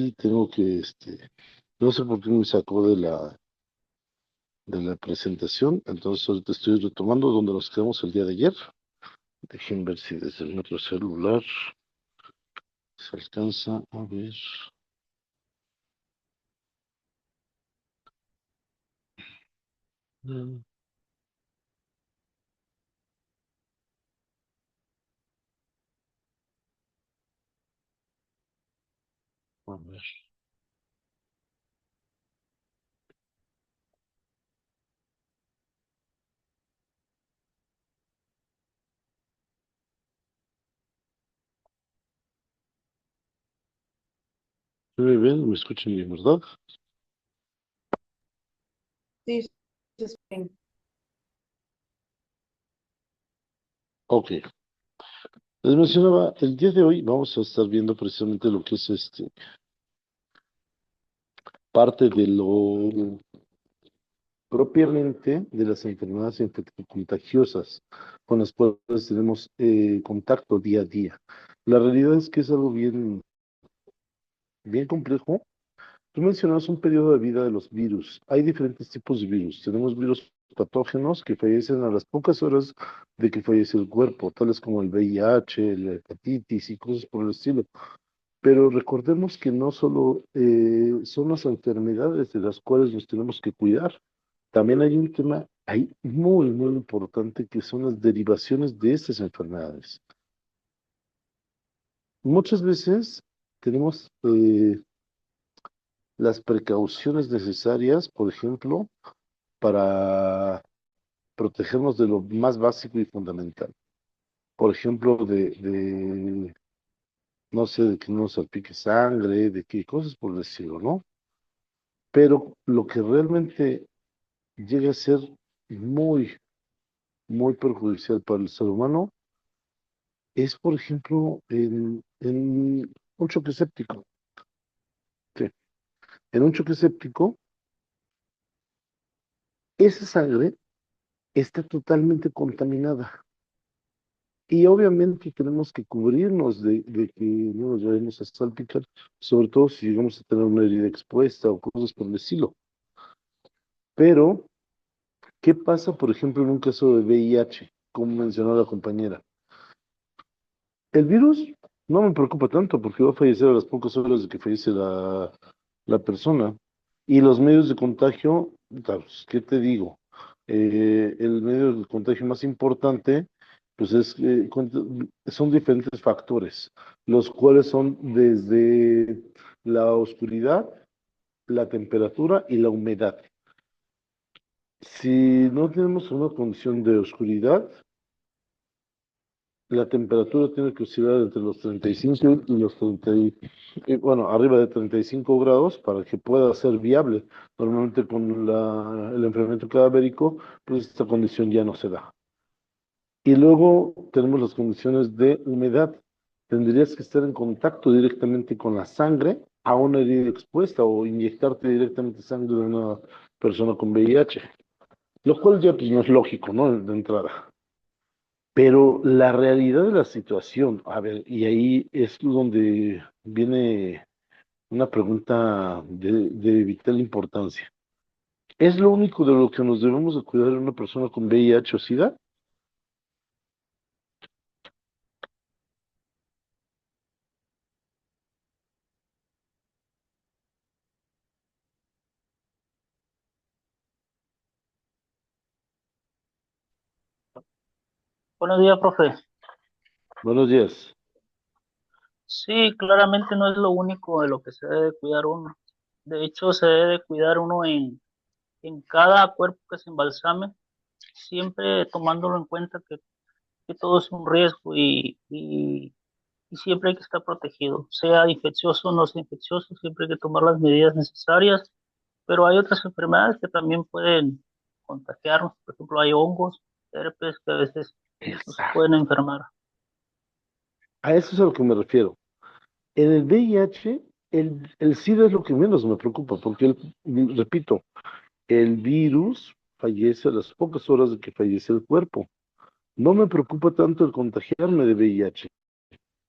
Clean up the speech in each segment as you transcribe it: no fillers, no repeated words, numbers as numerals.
y tengo que, no sé por qué me sacó de la presentación, entonces ahorita estoy retomando donde nos quedamos el día de ayer. Dejen ver si desde el otro celular se alcanza a ver. Mm, A ver. Muy bien, me escuchan bien, ¿verdad? Sí, sí, sí. Ok. Les mencionaba, el día de hoy vamos a estar viendo precisamente lo que es parte de lo propiamente de las enfermedades infectocontagiosas con las cuales tenemos contacto día a día. La realidad es que es algo bien complejo. Tú mencionabas un periodo de vida de los virus. Hay diferentes tipos de virus. Tenemos virus patógenos que fallecen a las pocas horas de que fallece el cuerpo, tales como el VIH, la hepatitis y cosas por el estilo. Pero recordemos que no solo son las enfermedades de las cuales nos tenemos que cuidar, también hay un tema ahí muy importante que son las derivaciones de estas enfermedades. Muchas veces tenemos las precauciones necesarias, por ejemplo, para protegernos de lo más básico y fundamental. Por ejemplo, no sé, de que no nos salpique sangre, de qué cosas por decirlo, ¿no? Pero lo que realmente llega a ser muy, muy perjudicial para el ser humano es, por ejemplo, en un choque séptico. Sí. En un choque séptico, esa sangre está totalmente contaminada. Y obviamente tenemos que cubrirnos de que no nos vayamos a salpicar, sobre todo si llegamos a tener una herida expuesta o cosas por el estilo. Pero, ¿qué pasa, por ejemplo, en un caso de VIH, como mencionó la compañera? El virus no me preocupa tanto porque va a fallecer a las pocas horas de que fallece la persona. Y los medios de contagio, pues, ¿qué te digo? El medio de contagio más importante, pues son diferentes factores, los cuales son desde la oscuridad, la temperatura y la humedad. Si no tenemos una condición de oscuridad, la temperatura tiene que oscilar entre los 35 y los 30, bueno, arriba de 35 grados para que pueda ser viable. Normalmente con el enfriamiento cadavérico, pues esta condición ya no se da. Y luego tenemos las condiciones de humedad. Tendrías que estar en contacto directamente con la sangre a una herida expuesta o inyectarte directamente sangre de una persona con VIH, lo cual ya pues, no es lógico, ¿no? De entrada. Pero la realidad de la situación, a ver, y ahí es donde viene una pregunta de vital importancia. ¿Es lo único de lo que nos debemos de cuidar de una persona con VIH o SIDA? Buenos días, profe. Buenos días. Sí, claramente no es lo único de lo que se debe cuidar uno. De hecho, se debe cuidar uno en cada cuerpo que se embalsame, siempre tomándolo en cuenta que todo es un riesgo y siempre hay que estar protegido. Sea infeccioso o no sea infeccioso, siempre hay que tomar las medidas necesarias. Pero hay otras enfermedades que también pueden contagiarnos. Por ejemplo, hay hongos, herpes que a veces nos Exacto. pueden enfermar. A eso es a lo que me refiero. En el VIH, el SIDA es lo que menos me preocupa, porque, repito, el virus fallece a las pocas horas de que fallece el cuerpo. No me preocupa tanto el contagiarme de VIH.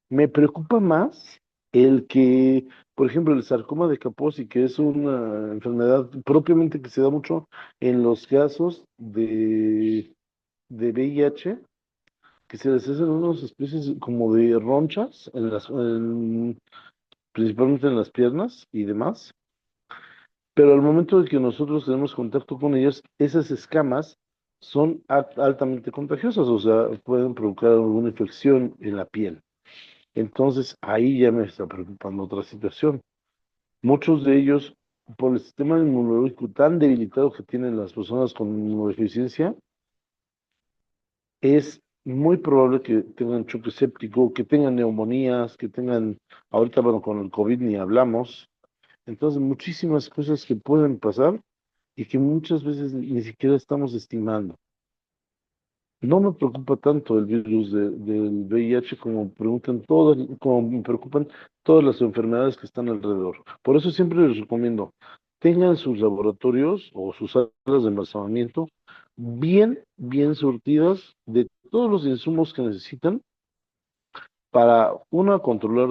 Me preocupa más el que Por ejemplo, el sarcoma de Kaposi, que es una enfermedad propiamente que se da mucho en los casos de VIH, que se les hacen unas especies como de ronchas, principalmente en las piernas y demás, pero al momento de que nosotros tenemos contacto con ellas, esas escamas son altamente contagiosas, o sea, pueden provocar alguna infección en la piel. Entonces, ahí ya me está preocupando otra situación. Muchos de ellos, por el sistema inmunológico tan debilitado que tienen las personas con inmunodeficiencia, es muy probable que tengan choque séptico, que tengan neumonías, que tengan, ahorita, bueno, con el COVID ni hablamos. Entonces, muchísimas cosas que pueden pasar y que muchas veces ni siquiera estamos estimando. No me preocupa tanto el virus del VIH como preguntan todas, como me preocupan todas las enfermedades que están alrededor. Por eso siempre les recomiendo, tengan sus laboratorios o sus salas de embalsamamiento bien surtidas de todos los insumos que necesitan para, una, controlar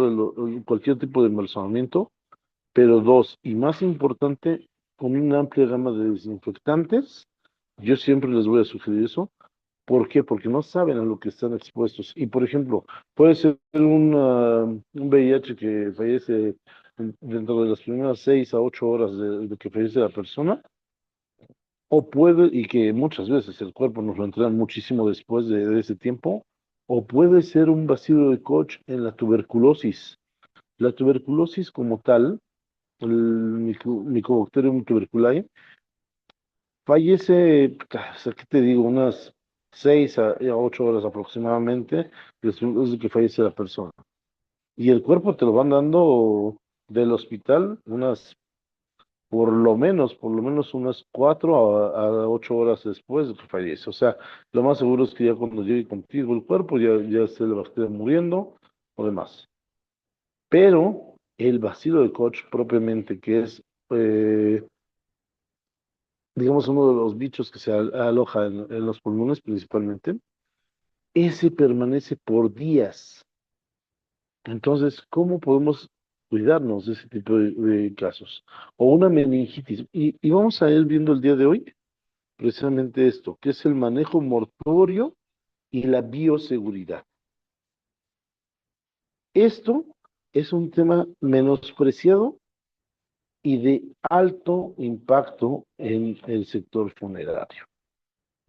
cualquier tipo de embalsamamiento, pero dos, y más importante, con una amplia gama de desinfectantes. Yo siempre les voy a sugerir eso. ¿Por qué? Porque no saben a lo que están expuestos. Y, por ejemplo, puede ser un VIH que fallece dentro de las primeras 6 a 8 horas de que fallece la persona, o puede, y que muchas veces el cuerpo nos lo entrega muchísimo después de ese tiempo, o puede ser un bacilo de Koch en la tuberculosis. La tuberculosis como tal, el Mycobacterium tuberculare, fallece, o sea, ¿qué te digo? Unas 6 a 8 horas aproximadamente después de que fallece la persona. Y el cuerpo te lo van dando del hospital unas, por lo menos unas 4 a 8 horas después de que fallece. O sea, lo más seguro es que ya cuando llegue contigo el cuerpo ya esté la bacteria muriendo o demás. Pero el bacilo de Koch propiamente, que es eh, digamos, uno de los bichos que se aloja en los pulmones principalmente, ese permanece por días. Entonces, ¿cómo podemos cuidarnos de ese tipo de casos? O una meningitis. Y vamos a ir viendo el día de hoy precisamente esto, que es el manejo mortuorio y la bioseguridad. Esto es un tema menospreciado y de alto impacto en el sector funerario.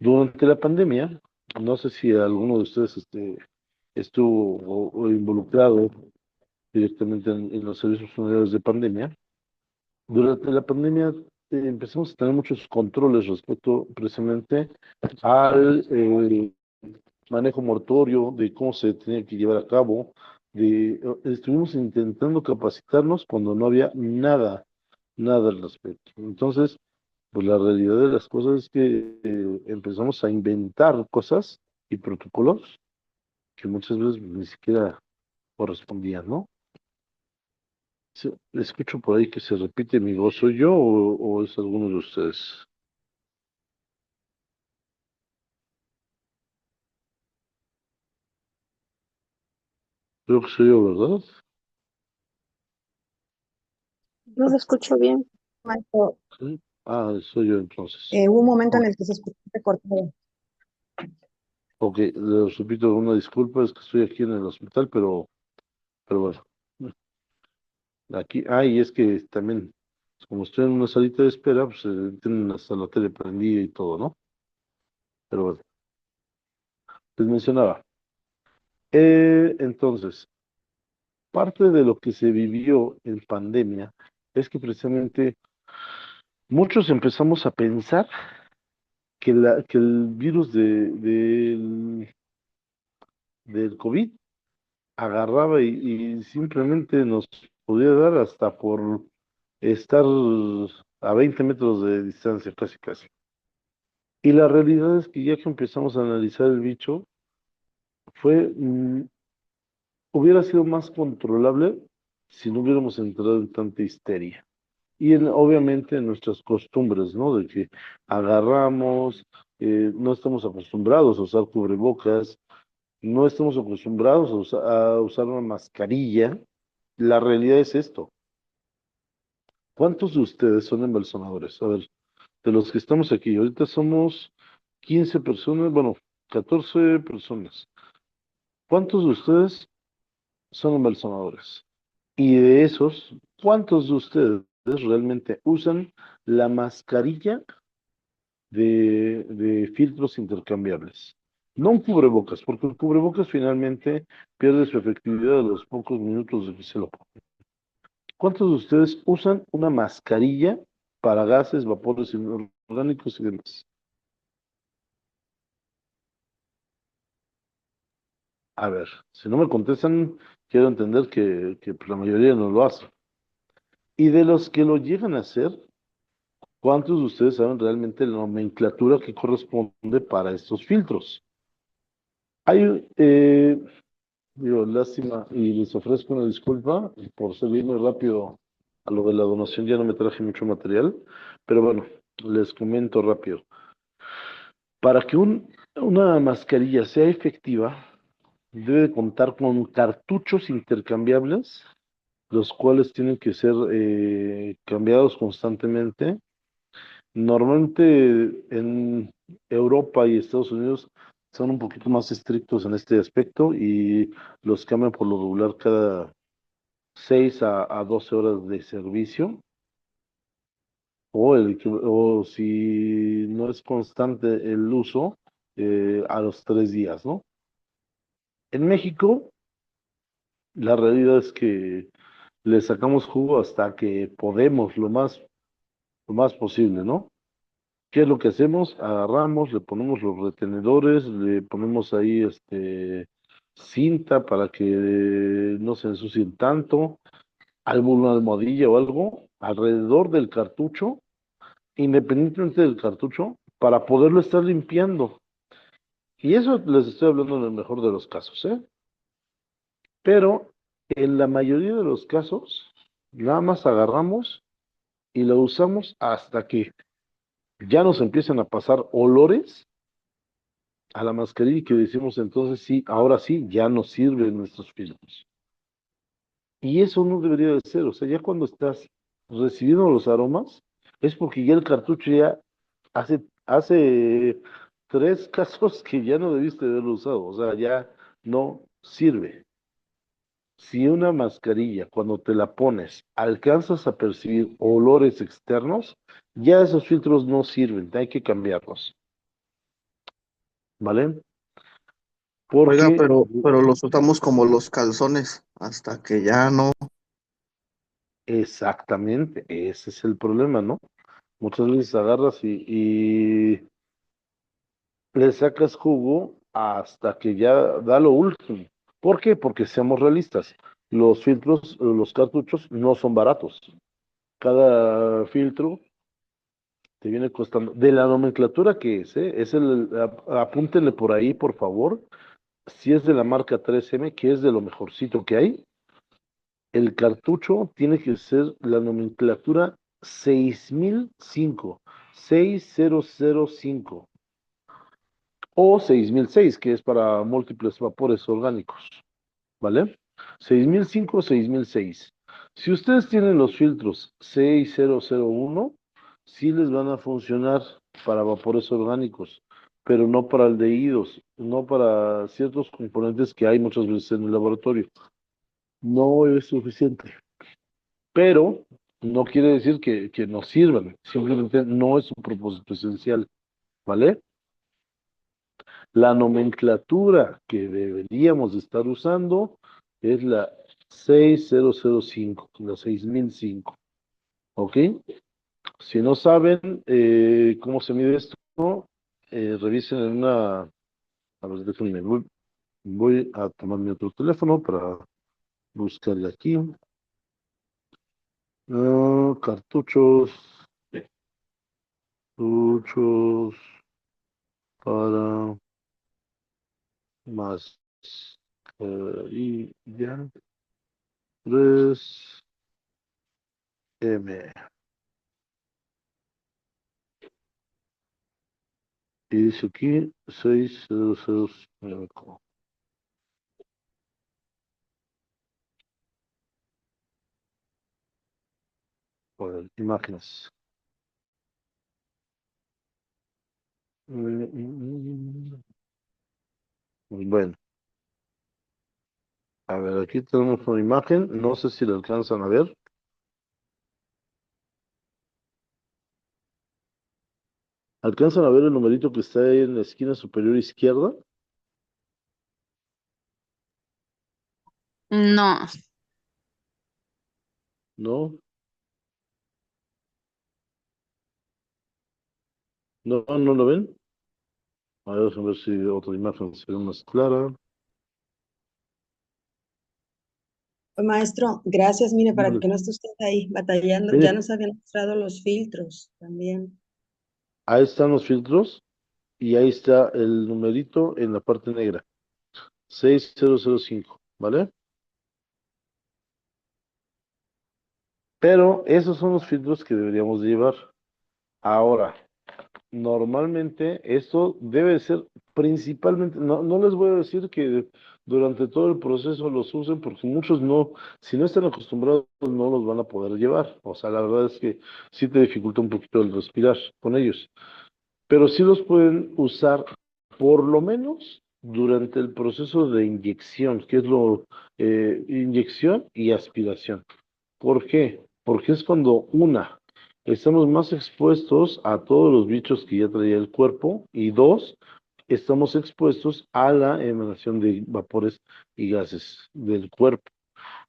Durante la pandemia, no sé si alguno de ustedes estuvo o involucrado directamente en los servicios funerarios de pandemia. Durante la pandemia empezamos a tener muchos controles respecto precisamente al manejo mortuorio, de cómo se tenía que llevar a cabo. Estuvimos intentando capacitarnos cuando no había nada al respecto. Entonces, pues la realidad de las cosas es que empezamos a inventar cosas y protocolos que muchas veces ni siquiera correspondían, ¿no? Sí, escucho por ahí que se repite mi voz. ¿Soy yo o es alguno de ustedes? Creo que soy yo, ¿verdad? No lo escucho bien. Marco. Sí. Ah, soy yo entonces. Hubo un momento Ok, en el que se escuchó cortado. ok, les repito una disculpa, es que estoy aquí en el hospital, pero bueno. Aquí, y es que también, como estoy en una salita de espera, pues tienen hasta la tele prendida y todo, ¿no? Pero bueno, les mencionaba. Entonces, parte de lo que se vivió en pandemia es que precisamente muchos empezamos a pensar que el virus del COVID agarraba y simplemente nos podía dar hasta por estar a 20 metros de distancia, casi casi. Y la realidad es que ya que empezamos a analizar el bicho, fue, hubiera sido más controlable si no hubiéramos entrado en tanta histeria. Y obviamente en nuestras costumbres, ¿no? De que agarramos, no estamos acostumbrados a usar cubrebocas, no estamos acostumbrados a usar una mascarilla. La realidad es esto. ¿Cuántos de ustedes son embalsamadores? A ver, de los que estamos aquí, ahorita somos 15 personas, bueno, 14 personas. ¿Cuántos de ustedes son embalsamadores? Y de esos, ¿cuántos de ustedes realmente usan la mascarilla de filtros intercambiables? No un cubrebocas, porque el cubrebocas finalmente pierde su efectividad a los pocos minutos de que se lo ponen. ¿Cuántos de ustedes usan una mascarilla para gases, vapores inorgánicos y demás? A ver, si no me contestan, quiero entender que pues, la mayoría no lo hace. Y de los que lo llegan a hacer, ¿cuántos de ustedes saben realmente la nomenclatura que corresponde para estos filtros? Hay, digo, lástima, y les ofrezco una disculpa por servirme rápido a lo de la donación, ya no me traje mucho material, pero bueno, les comento rápido. Para que una mascarilla sea efectiva, debe contar con cartuchos intercambiables, los cuales tienen que ser cambiados constantemente. Normalmente en Europa y Estados Unidos son un poquito más estrictos en este aspecto y los cambian por lo regular cada 6 a 12 horas de servicio o si no es constante el uso, a los 3 días, ¿no? En México, la realidad es que le sacamos jugo hasta que podemos, lo más posible, ¿no? ¿Qué es lo que hacemos? Agarramos, le ponemos los retenedores, le ponemos ahí cinta para que no se ensucien tanto, alguna almohadilla o algo alrededor del cartucho, independientemente del cartucho, para poderlo estar limpiando. Y eso les estoy hablando en el mejor de los casos, ¿eh? Pero en la mayoría de los casos, nada más agarramos y lo usamos hasta que ya nos empiezan a pasar olores a la mascarilla y que decimos entonces sí, ahora sí, ya nos sirven nuestros filtros. Y eso no debería de ser, o sea, ya cuando estás recibiendo los aromas, es porque ya el cartucho ya hace 3 casos que ya no debiste haberlo usado, o sea, ya no sirve. Si una mascarilla, cuando te la pones, alcanzas a percibir olores externos, ya esos filtros no sirven, hay que cambiarlos, ¿vale? Oiga, Porque pero los usamos como los calzones, hasta que ya no. exactamente, ese es el problema, ¿no? Muchas veces agarras y le sacas jugo hasta que ya da lo último. ¿Por qué? Porque seamos realistas. Los filtros, los cartuchos no son baratos. Cada filtro te viene costando, de la nomenclatura que es, ¿eh? Apúntenle por ahí, por favor, si es de la marca 3M, que es de lo mejorcito que hay, el cartucho tiene que ser la nomenclatura 6005, 6005 o 6006, que es para múltiples vapores orgánicos, ¿vale? 6005 o 6006. Si ustedes tienen los filtros 6001, sí les van a funcionar para vapores orgánicos, pero no para aldehídos, no para ciertos componentes que hay muchas veces en el laboratorio. No es suficiente. Pero no quiere decir que no sirvan, simplemente no es un propósito esencial, ¿vale? La nomenclatura que deberíamos de estar usando es la 6005, la 6005, ¿ok? Si no saben cómo se mide esto, revisen en una, a ver, déjenme, voy a tomar mi otro teléfono para buscarle aquí. Cartuchos, cartuchos para más y ya 3M. Y dice aquí 6005. por imágenes. Bueno, a ver, aquí tenemos una imagen, no sé si la alcanzan a ver. ¿Alcanzan a ver el numerito que está ahí en la esquina superior izquierda? No, ¿No? ¿No, no lo ven? A ver si otra imagen se ve más clara. Maestro, gracias. Mire, para Vale. que no esté usted ahí batallando, ya Mire, nos habían mostrado los filtros también. ahí están los filtros y ahí está el numerito en la parte negra. 6005, ¿vale? Pero esos son los filtros que deberíamos de llevar. Ahora, normalmente esto debe ser principalmente, no les voy a decir que durante todo el proceso los usen porque muchos no, si no están acostumbrados no los van a poder llevar. O sea, la verdad es que sí te dificulta un poquito el respirar con ellos. Pero sí los pueden usar por lo menos durante el proceso de inyección, que es inyección y aspiración. ¿Por qué? Porque es cuando estamos más expuestos a todos los bichos que ya traía el cuerpo y dos, estamos expuestos a la emanación de vapores y gases del cuerpo.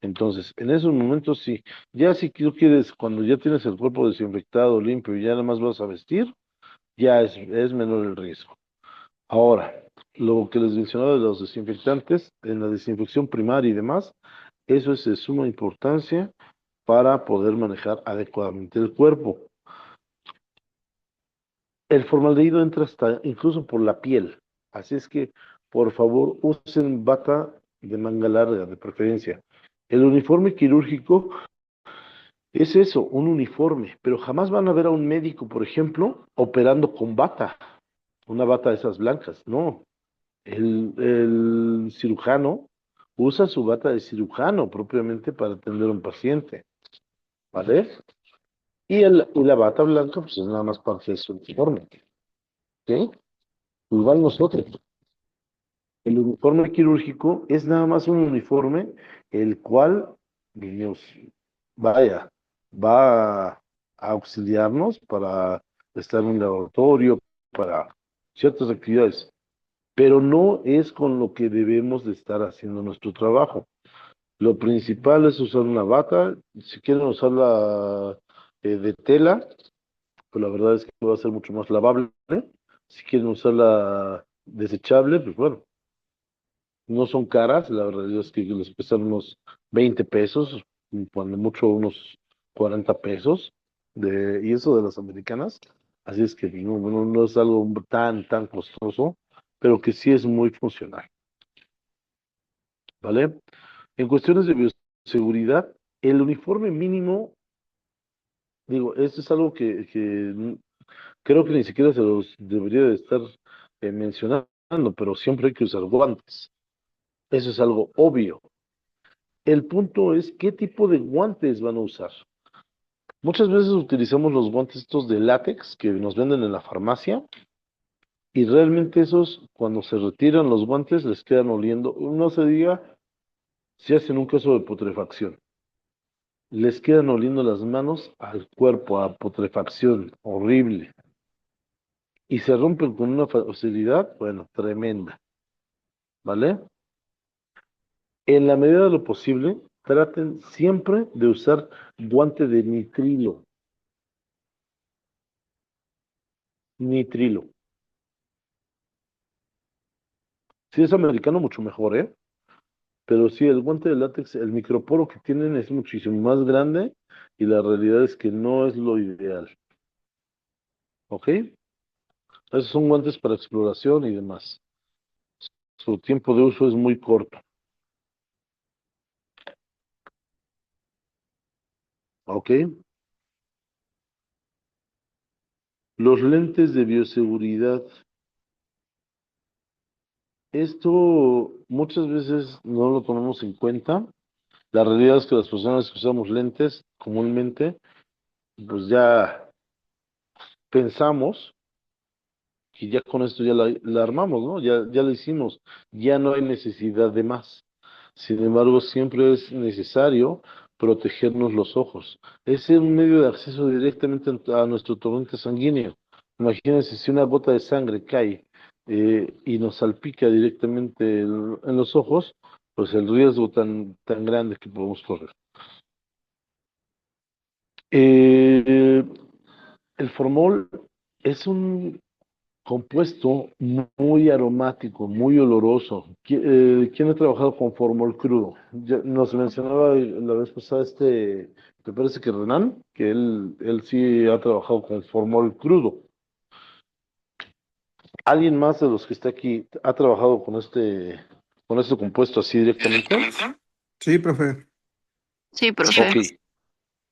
Entonces, en esos momentos sí, ya si tú quieres, cuando ya tienes el cuerpo desinfectado, limpio y ya nada más vas a vestir, ya es menor el riesgo. Ahora, lo que les mencionaba de los desinfectantes, en la desinfección primaria y demás, eso es de suma importancia para poder manejar adecuadamente el cuerpo. El formaldehído entra hasta incluso por la piel, así es que por favor usen bata de manga larga de preferencia. El uniforme quirúrgico es eso, un uniforme, pero jamás van a ver a un médico, por ejemplo, operando con bata, una bata de esas blancas, no. El cirujano usa su bata de cirujano propiamente para atender a un paciente, ¿vale? Y la bata blanca, pues es nada más parte de su uniforme, ¿ok? Igual nosotros. El uniforme quirúrgico es nada más un uniforme, el cual, niños, vaya, va a auxiliarnos para estar en un laboratorio, para ciertas actividades, pero no es con lo que debemos de estar haciendo nuestro trabajo. Lo principal es usar una bata, si quieren usarla de tela, pues la verdad es que va a ser mucho más lavable. Si quieren usarla desechable, pues bueno, no son caras, la verdad es que les cuestan unos 20 pesos, cuando mucho unos 40 pesos, y eso de las americanas. Así es que no es algo tan costoso, pero que sí es muy funcional, ¿vale? En cuestiones de bioseguridad, el uniforme mínimo, digo, esto es algo que creo que ni siquiera se los debería de estar mencionando, pero siempre hay que usar guantes. Eso es algo obvio. El punto es qué tipo de guantes van a usar. Muchas veces utilizamos los guantes estos de látex que nos venden en la farmacia y realmente esos, cuando se retiran los guantes, les quedan oliendo, no se diga si hacen un caso de putrefacción. Les quedan oliendo las manos al cuerpo, a putrefacción, horrible. Y se rompen con una facilidad, bueno, tremenda, ¿vale? En la medida de lo posible, traten siempre de usar guante de nitrilo. Nitrilo. Si es americano, mucho mejor, ¿eh? Pero sí, el guante de látex, el microporo que tienen es muchísimo más grande y la realidad es que no es lo ideal, ¿ok? Esos son guantes para exploración y demás. Su tiempo de uso es muy corto, ¿ok? Los lentes de bioseguridad. Esto muchas veces no lo tomamos en cuenta. La realidad es que las personas que usamos lentes comúnmente pues ya pensamos que ya con esto ya la armamos, ¿no? Ya lo hicimos, ya no hay necesidad de más. Sin embargo, siempre es necesario protegernos los ojos. Es un medio de acceso directamente a nuestro torrente sanguíneo. Imagínense si una gota de sangre cae y nos salpica directamente en los ojos, pues el riesgo tan grande que podemos correr. Eh, el formol es un compuesto muy aromático, muy oloroso. ¿Quién ha trabajado con formol crudo? Nos mencionaba la vez pasada me parece que Renan, que él sí ha trabajado con formol crudo. ¿Alguien más de los que está aquí ha trabajado con este compuesto así directamente? Sí, profe. Sí, profe. Ok.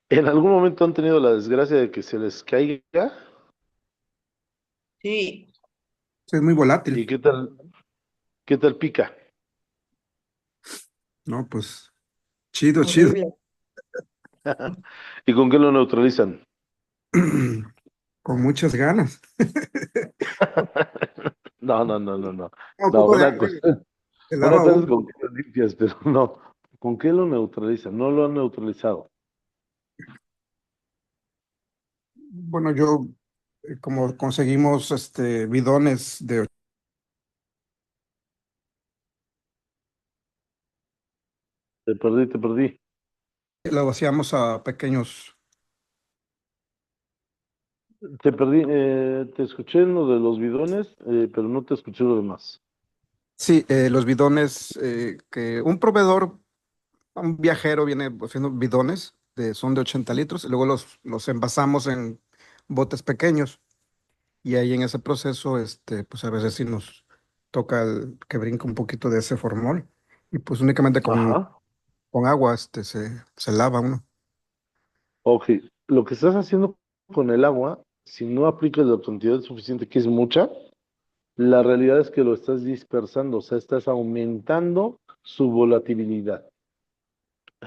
¿En algún momento han tenido la desgracia de que se les caiga? Sí, Sí, es muy ¿Y volátil. qué tal pica? No, pues chido, chido. horrible. ¿Y con qué lo neutralizan? Con muchas ganas. No, no, no, no, no. Un No, poco de agua. El una agua cosa es uno. con qué lo limpias, pero no. ¿Con qué lo neutralizan? No lo han neutralizado. Bueno, yo, como conseguimos bidones de, Te perdí. lo vaciamos a pequeños. Te perdí. Te escuché en lo de los bidones, pero no te escuché lo demás. Sí, los bidones que un proveedor, un viajero viene haciendo bidones, son de 80 litros, y luego los envasamos en botes pequeños. Y ahí en ese proceso, pues a veces sí nos toca que brinque un poquito de ese formol. Y pues únicamente Ajá. con agua se lava uno. Ok. Lo que estás haciendo con el agua, si no aplicas la cantidad suficiente, que es mucha, la realidad es que lo estás dispersando, o sea, estás aumentando su volatilidad.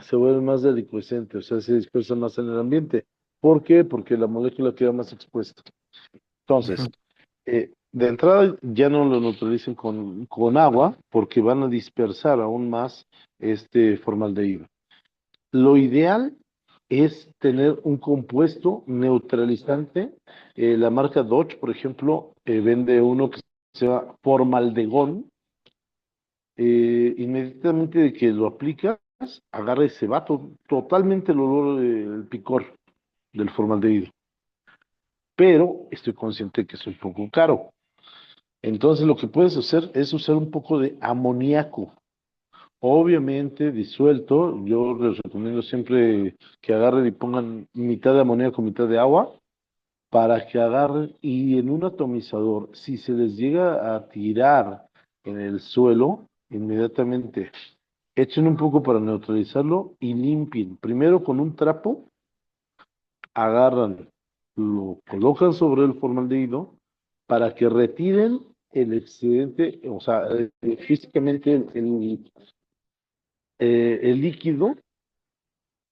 Se vuelve más delicuescente, o sea, se dispersa más en el ambiente. ¿Por qué? Porque la molécula queda más expuesta. Ajá. Entonces, de entrada ya no lo neutralicen con agua porque van a dispersar aún más este formaldehído. Lo ideal es tener un compuesto neutralizante. La marca Dodge, por ejemplo, vende uno que se llama formaldegón. Inmediatamente de que lo aplicas, agarra y se va totalmente el olor, el picor del formaldehído. Pero estoy consciente que es un poco caro. Entonces lo que puedes hacer es usar un poco de amoníaco, obviamente disuelto. Yo les recomiendo siempre que agarren y pongan mitad de amoníaco, mitad de agua, para que agarren y en un atomizador, si se les llega a tirar en el suelo, inmediatamente echen un poco para neutralizarlo y limpien. Primero con un trapo, agarran, lo colocan sobre el formaldehído para que retiren el excedente, o sea, físicamente el líquido,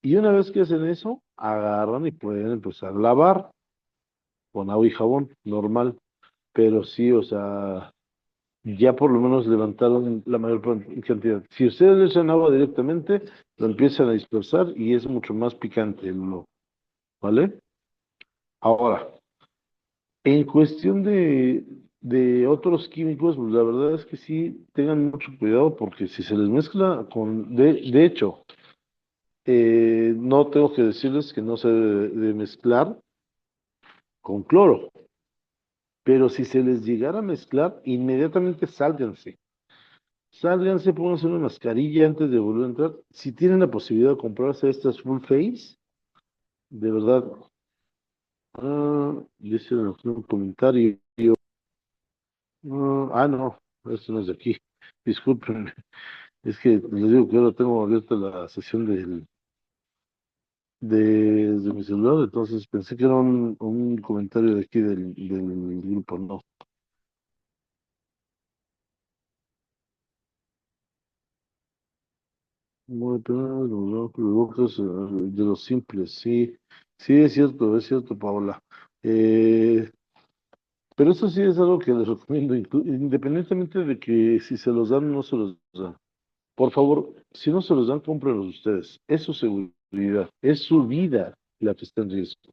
y una vez que hacen eso, agarran y pueden empezar a lavar con agua y jabón normal, pero sí, o sea, ya por lo menos levantaron la mayor cantidad. Si ustedes le echan agua directamente, lo empiezan a dispersar y es mucho más picante el olor, ¿vale? Ahora, en cuestión de otros químicos, pues la verdad es que sí tengan mucho cuidado porque si se les mezcla de hecho, no tengo que decirles que no se debe de mezclar con cloro, pero si se les llegara a mezclar, inmediatamente sálganse. Sálganse, pónganse una mascarilla antes de volver a entrar. Si tienen la posibilidad de comprarse estas full face, de verdad, dice un comentario. No, esto no es de aquí. Disculpen. Es que les digo que ahora tengo abierta la sesión de mi celular, entonces pensé que era un comentario de aquí del grupo, no. Muy bien, los bocas de los simples, sí. Sí, es cierto, Paola. Eh, pero eso sí es algo que les recomiendo, independientemente de que si se los dan o no se los dan. Por favor, si no se los dan, cómprenlos ustedes. Es su seguridad, es su vida la que está en riesgo.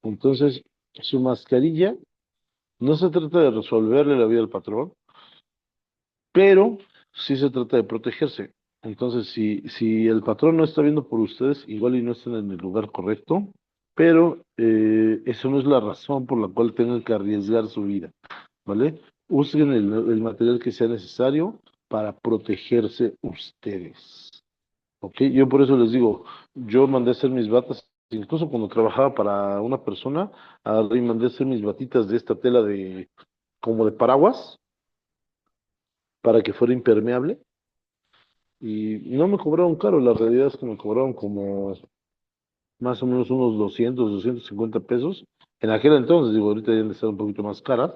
Entonces, su mascarilla no se trata de resolverle la vida al patrón, pero sí se trata de protegerse. Entonces, si el patrón no está viendo por ustedes, igual y no están en el lugar correcto, pero eso no es la razón por la cual tengan que arriesgar su vida, ¿vale? Usen el material que sea necesario para protegerse ustedes. ¿Ok? Yo por eso les digo, yo mandé a hacer mis batas, incluso cuando trabajaba para una persona, agarré y mandé a hacer mis batitas de esta tela de, como de paraguas, para que fuera impermeable. Y no me cobraron caro, la realidad es que me cobraron como más o menos unos 250 pesos. En aquel entonces, digo, ahorita ya han de estar un poquito más caras.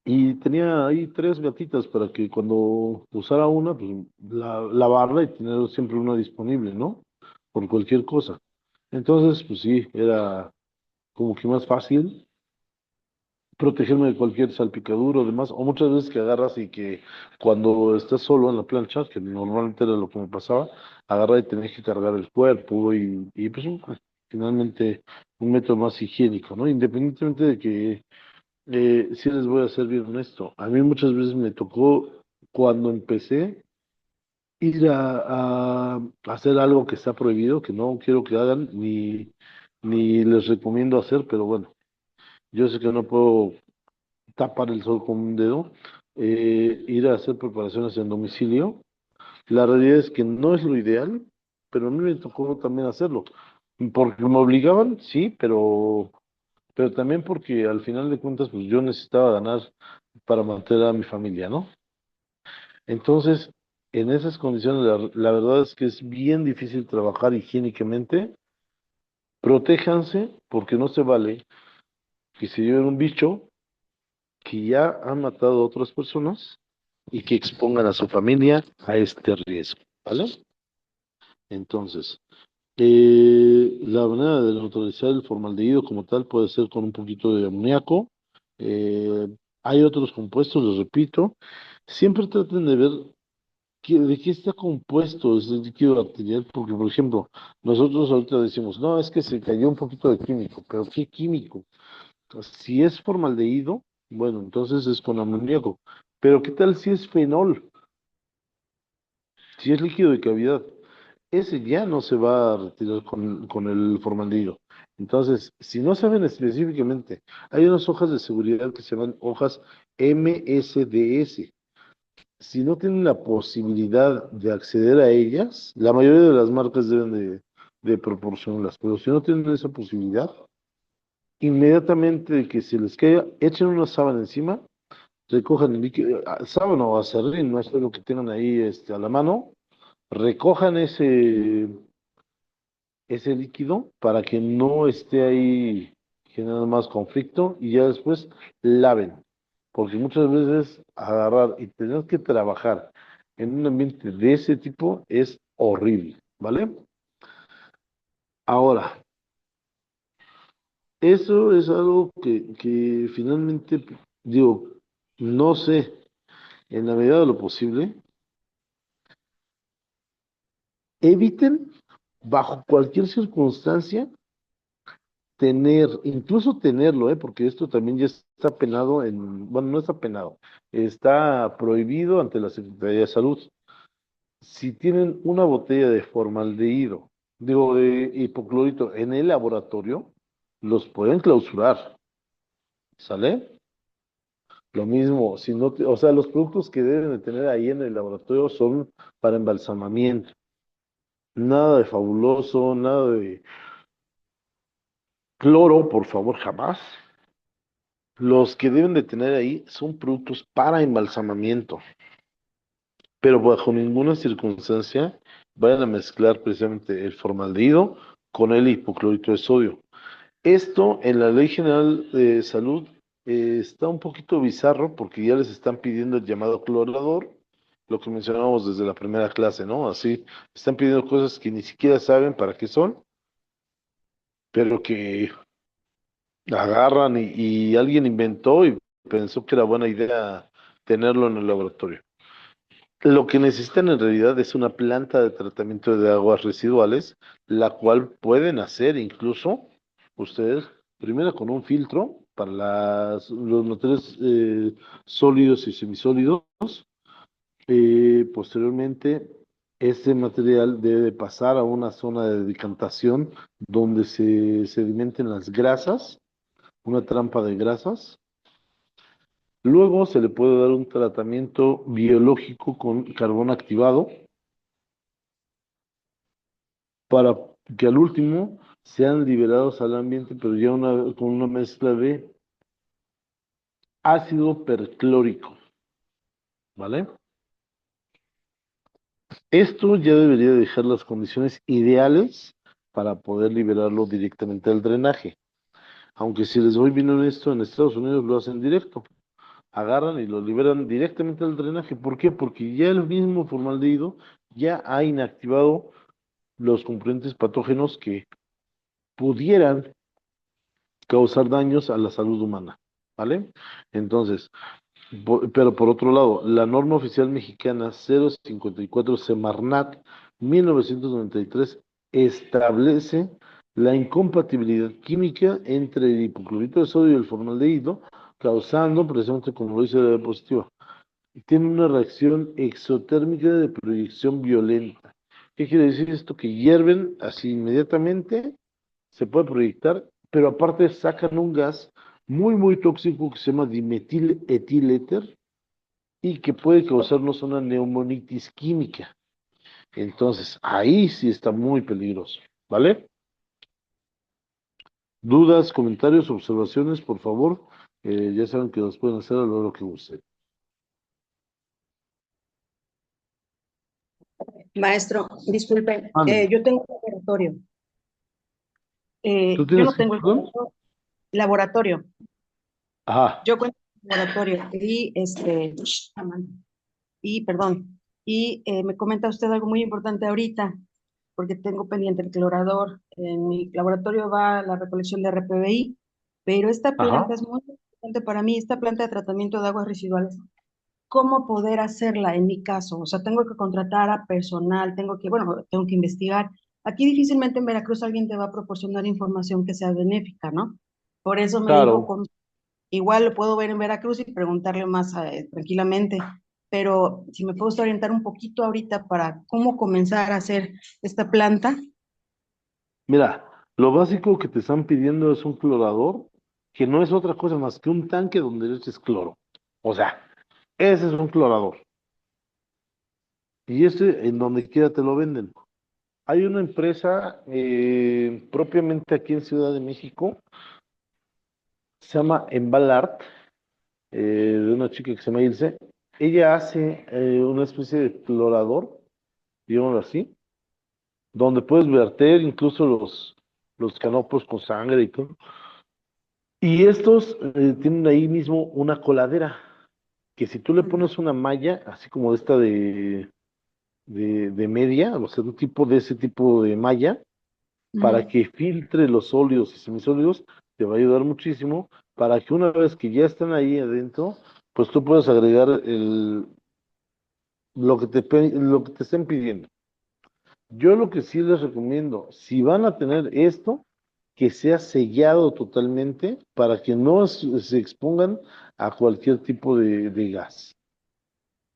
Y tenía ahí tres gatitas para que cuando usara una, pues lavarla y tener siempre una disponible, ¿no? Por cualquier cosa. Entonces, pues sí, era como que más fácil protegerme de cualquier salpicadura o demás, o muchas veces que agarras y que cuando estás solo en la plancha, que normalmente era lo que me pasaba, agarra y tenés que cargar el cuerpo y pues finalmente un método más higiénico, ¿no? Independientemente de que sí les voy a ser bien honesto, a mí muchas veces me tocó cuando empecé ir a hacer algo que está prohibido, que no quiero que hagan, ni les recomiendo hacer, pero bueno, yo sé que no puedo tapar el sol con un dedo, ir a hacer preparaciones en domicilio. La realidad es que no es lo ideal, pero a mí me tocó también hacerlo. Porque me obligaban, sí, pero también porque al final de cuentas, pues yo necesitaba ganar para mantener a mi familia, ¿no? Entonces, en esas condiciones, la verdad es que es bien difícil trabajar higiénicamente. Protéjanse, porque no se vale que se lleven un bicho que ya han matado a otras personas y que expongan a su familia a este riesgo, ¿vale? Entonces, la manera de neutralizar el formaldehído como tal puede ser con un poquito de amoníaco. Eh, Hay otros compuestos, les repito. Siempre traten de ver de qué está compuesto ese líquido bacterial, porque, por ejemplo, nosotros ahorita decimos, no, es que se cayó un poquito de químico, pero ¿qué químico? Si es formaldehído, bueno, entonces es con amoníaco. Pero ¿qué tal si es fenol? Si es líquido de cavidad, ese ya no se va a retirar con el formaldehído. Entonces, si no saben específicamente, hay unas hojas de seguridad que se llaman hojas MSDS. Si no tienen la posibilidad de acceder a ellas, la mayoría de las marcas deben de proporcionarlas, pero si no tienen esa posibilidad, inmediatamente que se les caiga, echen una sábana encima, recojan el líquido, sábana o acerrín, no sé lo que tengan ahí a la mano, recojan ese líquido para que no esté ahí generando más conflicto y ya después laven, porque muchas veces agarrar y tener que trabajar en un ambiente de ese tipo es horrible, ¿vale? Ahora, eso es algo que finalmente, digo, no sé, en la medida de lo posible, eviten bajo cualquier circunstancia incluso tenerlo, porque esto también ya está penado bueno, no está penado, está prohibido ante la Secretaría de Salud. Si tienen una botella de formaldehído, digo, de hipoclorito en el laboratorio, los pueden clausurar, ¿sale? Lo mismo, si no, o sea, los productos que deben de tener ahí en el laboratorio son para embalsamamiento. Nada de fabuloso, nada de cloro, por favor, jamás. Los que deben de tener ahí son productos para embalsamamiento, pero bajo ninguna circunstancia vayan a mezclar precisamente el formaldehído con el hipoclorito de sodio. Esto en la Ley General de Salud está un poquito bizarro porque ya les están pidiendo el llamado clorador lo que mencionábamos desde la primera clase, ¿no? Así, están pidiendo cosas que ni siquiera saben para qué son, pero que agarran y alguien inventó y pensó que era buena idea tenerlo en el laboratorio. Lo que necesitan en realidad es una planta de tratamiento de aguas residuales, la cual pueden hacer incluso ustedes, primero con un filtro para los materiales sólidos y semisólidos. Posteriormente, este material debe de pasar a una zona de decantación donde se sedimenten las grasas, una trampa de grasas. Luego se le puede dar un tratamiento biológico con carbón activado para que al último sean liberados al ambiente, pero ya con una mezcla de ácido perclórico, ¿vale? Esto ya debería dejar las condiciones ideales para poder liberarlo directamente al drenaje. Aunque si les voy bien honesto, en Estados Unidos lo hacen directo. Agarran y lo liberan directamente al drenaje. ¿Por qué? Porque ya el mismo formaldehído ya ha inactivado los componentes patógenos que pudieran causar daños a la salud humana, ¿vale? Entonces, pero por otro lado, la norma oficial mexicana 054 Semarnat 1993 establece la incompatibilidad química entre el hipoclorito de sodio y el formaldehído, causando, precisamente como lo dice la diapositiva, tiene una reacción exotérmica de proyección violenta. ¿Qué quiere decir esto? Que hierven así inmediatamente, se puede proyectar, pero aparte sacan un gas muy, muy tóxico que se llama dimetiléter y que puede causarnos una neumonitis química. Entonces, ahí sí está muy peligroso, ¿vale? Dudas, comentarios, observaciones, por favor. Ya saben que los pueden hacer a lo que gusten. Maestro, disculpe, Ándale. yo tengo un laboratorio. ¿Tú Yo tienes no qué, tengo el perdón? laboratorio. Ajá, Yo cuento con un laboratorio perdón, me comenta usted algo muy importante ahorita, porque tengo pendiente el clorador. En mi laboratorio va la recolección de RPBI, pero esta planta ajá. es muy importante para mí, esta planta de tratamiento de aguas residuales. ¿Cómo poder hacerla en mi caso? O sea, tengo que contratar a personal, tengo que investigar. Aquí difícilmente en Veracruz alguien te va a proporcionar información que sea benéfica, ¿no? Por eso me dijo, Claro. igual lo puedo ver en Veracruz y preguntarle más tranquilamente, pero si me puedo usted orientar un poquito ahorita para cómo comenzar a hacer esta planta. Mira, lo básico que te están pidiendo es un clorador, que no es otra cosa más que un tanque donde le eches cloro. O sea, ese es un clorador. Y ese en donde quiera te lo venden. Hay una empresa propiamente aquí en Ciudad de México, se llama Embalart, de una chica que se llama Ilse. Ella hace una especie de clorador, digámoslo así, donde puedes verter incluso los canopos con sangre y todo. Y estos tienen ahí mismo una coladera, que si tú le pones una malla, así como esta de media, o sea, un tipo de ese tipo de malla, para que filtre los sólidos y semisólidos, te va a ayudar muchísimo para que una vez que ya están ahí adentro, pues tú puedas agregar lo que te estén pidiendo. Yo lo que sí les recomiendo, si van a tener esto, que sea sellado totalmente para que no se expongan a cualquier tipo de gas.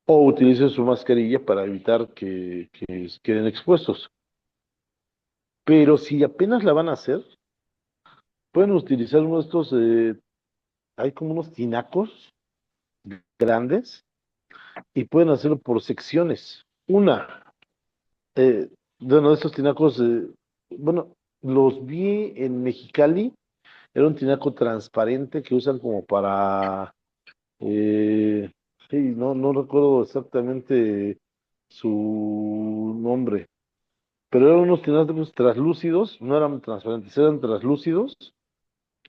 O utilicen su mascarilla para evitar que queden expuestos. Pero si apenas la van a hacer, pueden utilizar uno de estos, hay como unos tinacos grandes y pueden hacerlo por secciones. Eh, bueno, estos tinacos, bueno, los vi en Mexicali. Era un tinaco transparente que usan como para, eh, sí, no recuerdo exactamente su nombre, pero eran unos tinacos translúcidos, no eran transparentes, eran translúcidos,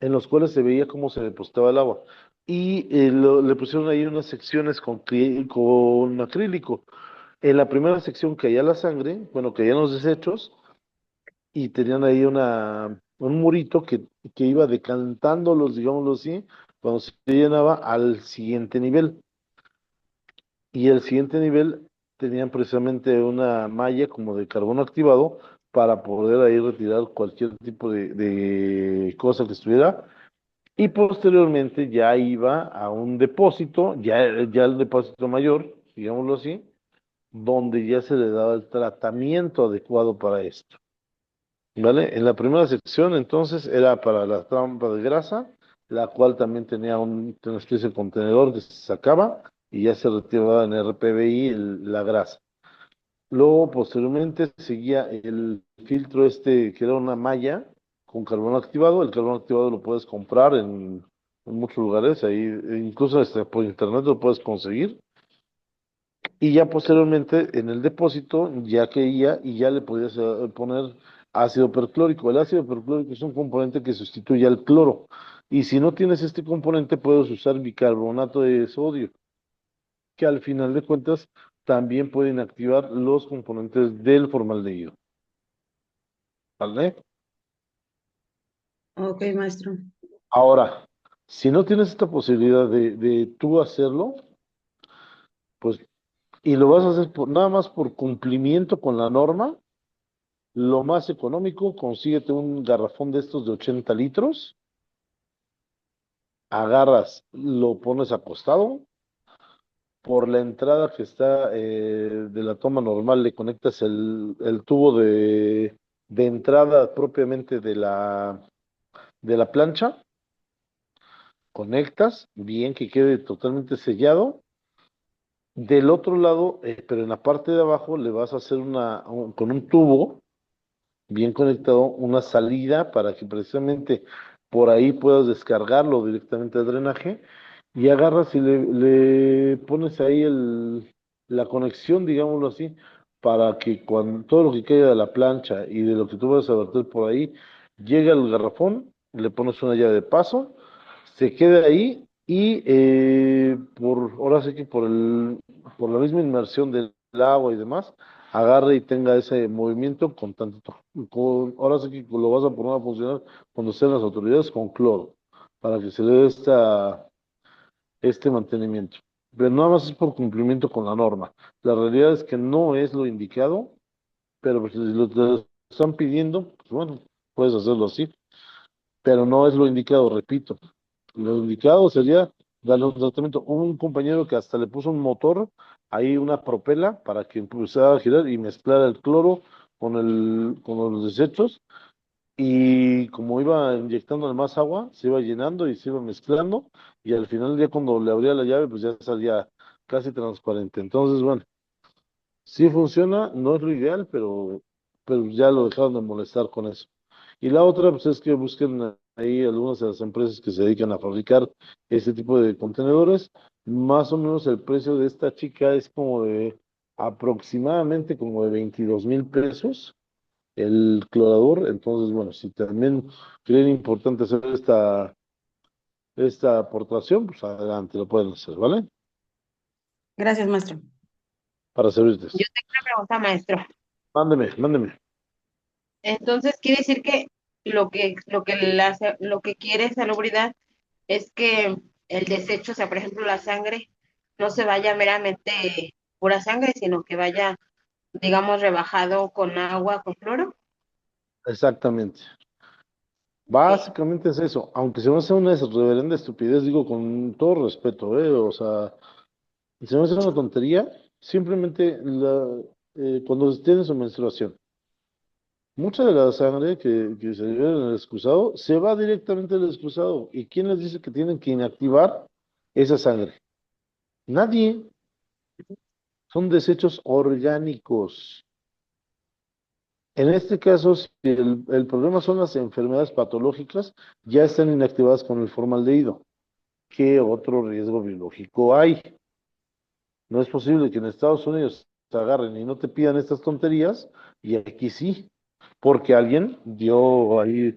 en los cuales se veía cómo se depositaba el agua. Y le pusieron ahí unas secciones con acrílico. En la primera sección caía la sangre, bueno, caían los desechos, y tenían ahí un murito que iba decantándolos, digámoslo así, cuando se llenaba al siguiente nivel. Y el siguiente nivel tenían precisamente una malla como de carbono activado para poder ahí retirar cualquier tipo de cosa que estuviera. Y posteriormente ya iba a un depósito, ya el depósito mayor, digámoslo así, donde ya se le daba el tratamiento adecuado para esto. ¿Vale? En la primera sección, entonces, era para la trampa de grasa, la cual también tenía una especie de contenedor que se sacaba y ya se retiraba en RPBI la grasa. Luego, posteriormente, seguía el filtro este, que era una malla con carbono activado. El carbono activado lo puedes comprar en muchos lugares, ahí, incluso por internet lo puedes conseguir. Y ya posteriormente en el depósito ya caía y ya le podías poner ácido perclórico. El ácido perclórico es un componente que sustituye al cloro. Y si no tienes este componente, puedes usar bicarbonato de sodio, que al final de cuentas también pueden activar los componentes del formaldehído. ¿Vale? Ok, maestro. Ahora, si no tienes esta posibilidad de tú hacerlo, pues, y lo vas a hacer nada más por cumplimiento con la norma. Lo más económico, consíguete un garrafón de estos de 80 litros, agarras, lo pones acostado, por la entrada que está de la toma normal le conectas el tubo de entrada propiamente de la plancha, conectas, bien que quede totalmente sellado. Del otro lado, pero en la parte de abajo le vas a hacer con un tubo bien conectado, una salida para que precisamente por ahí puedas descargarlo directamente al drenaje y agarras y le pones ahí la conexión, digámoslo así, para que cuando todo lo que caiga de la plancha y de lo que tú vas a verter por ahí llegue al garrafón, le pones una llave de paso, se queda ahí y ahora sí que por la misma inmersión del agua y demás, agarre y tenga ese movimiento con tantito, ahora sí que lo vas a poner a funcionar cuando estén las autoridades con cloro, para que se le dé este mantenimiento. Pero nada más es por cumplimiento con la norma. La realidad es que no es lo indicado, pero pues, si te lo están pidiendo, pues bueno, puedes hacerlo así, pero no es lo indicado, repito. Lo indicado sería darle un tratamiento. Hubo un compañero que hasta le puso un motor, ahí una propela, para que empezara a girar y mezclar el cloro con los desechos. Y como iba inyectando más agua, se iba llenando y se iba mezclando. Y al final, ya cuando le abría la llave, pues ya salía casi transparente. Entonces, bueno, sí funciona, no es lo ideal, pero ya lo dejaron de molestar con eso. Y la otra, pues es que busquen ahí algunas de las empresas que se dedican a fabricar este tipo de contenedores. Más o menos el precio de esta chica es como de aproximadamente como de 22,000 pesos el clorador. Entonces, bueno, si también creen importante hacer esta aportación, pues adelante, lo pueden hacer, ¿vale? Gracias, maestro. Para servirte. Yo tengo una pregunta, maestro. Mándeme. Entonces, quiere decir que lo que quiere salubridad es que el desecho, o sea, por ejemplo, la sangre, no se vaya meramente pura sangre, sino que vaya, digamos, rebajado con agua, con cloro. Exactamente. Ok. Básicamente es eso, aunque se me hace una reverenda estupidez, digo con todo respeto, o sea, se me hace una tontería, simplemente cuando tienen su menstruación, mucha de la sangre que se libera en el excusado se va directamente al excusado. ¿Y quién les dice que tienen que inactivar esa sangre? Nadie, son desechos orgánicos. En este caso, si el problema son las enfermedades patológicas, ya están inactivadas con el formaldehído. ¿Qué otro riesgo biológico hay? No es posible que en Estados Unidos te agarren y no te pidan estas tonterías, y aquí sí, porque alguien dio ahí,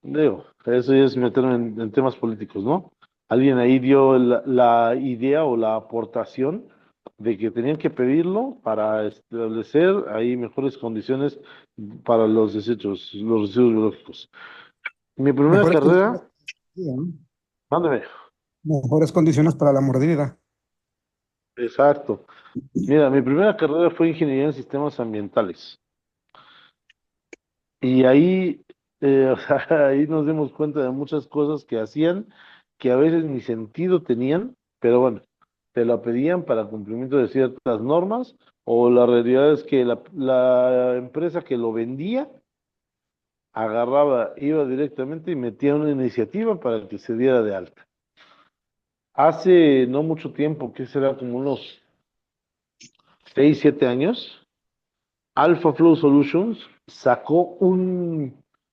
digo, Eso ya es meterme en temas políticos, ¿no? Alguien ahí dio la idea o la aportación de que tenían que pedirlo para establecer ahí mejores condiciones para los desechos, los residuos biológicos. Mi primera Mejores carrera, condiciones, ¿no? mándame, Mejores condiciones para la mordida. exacto. Mira, mi primera carrera fue ingeniería en sistemas ambientales. Y ahí, o sea, ahí nos dimos cuenta de muchas cosas que hacían que a veces ni sentido tenían, pero bueno, te lo pedían para cumplimiento de ciertas normas, o la realidad es que la empresa que lo vendía agarraba, iba directamente y metía una iniciativa para que se diera de alta. Hace no mucho tiempo, que será como unos 6 7 años, Alpha Flow Solutions sacó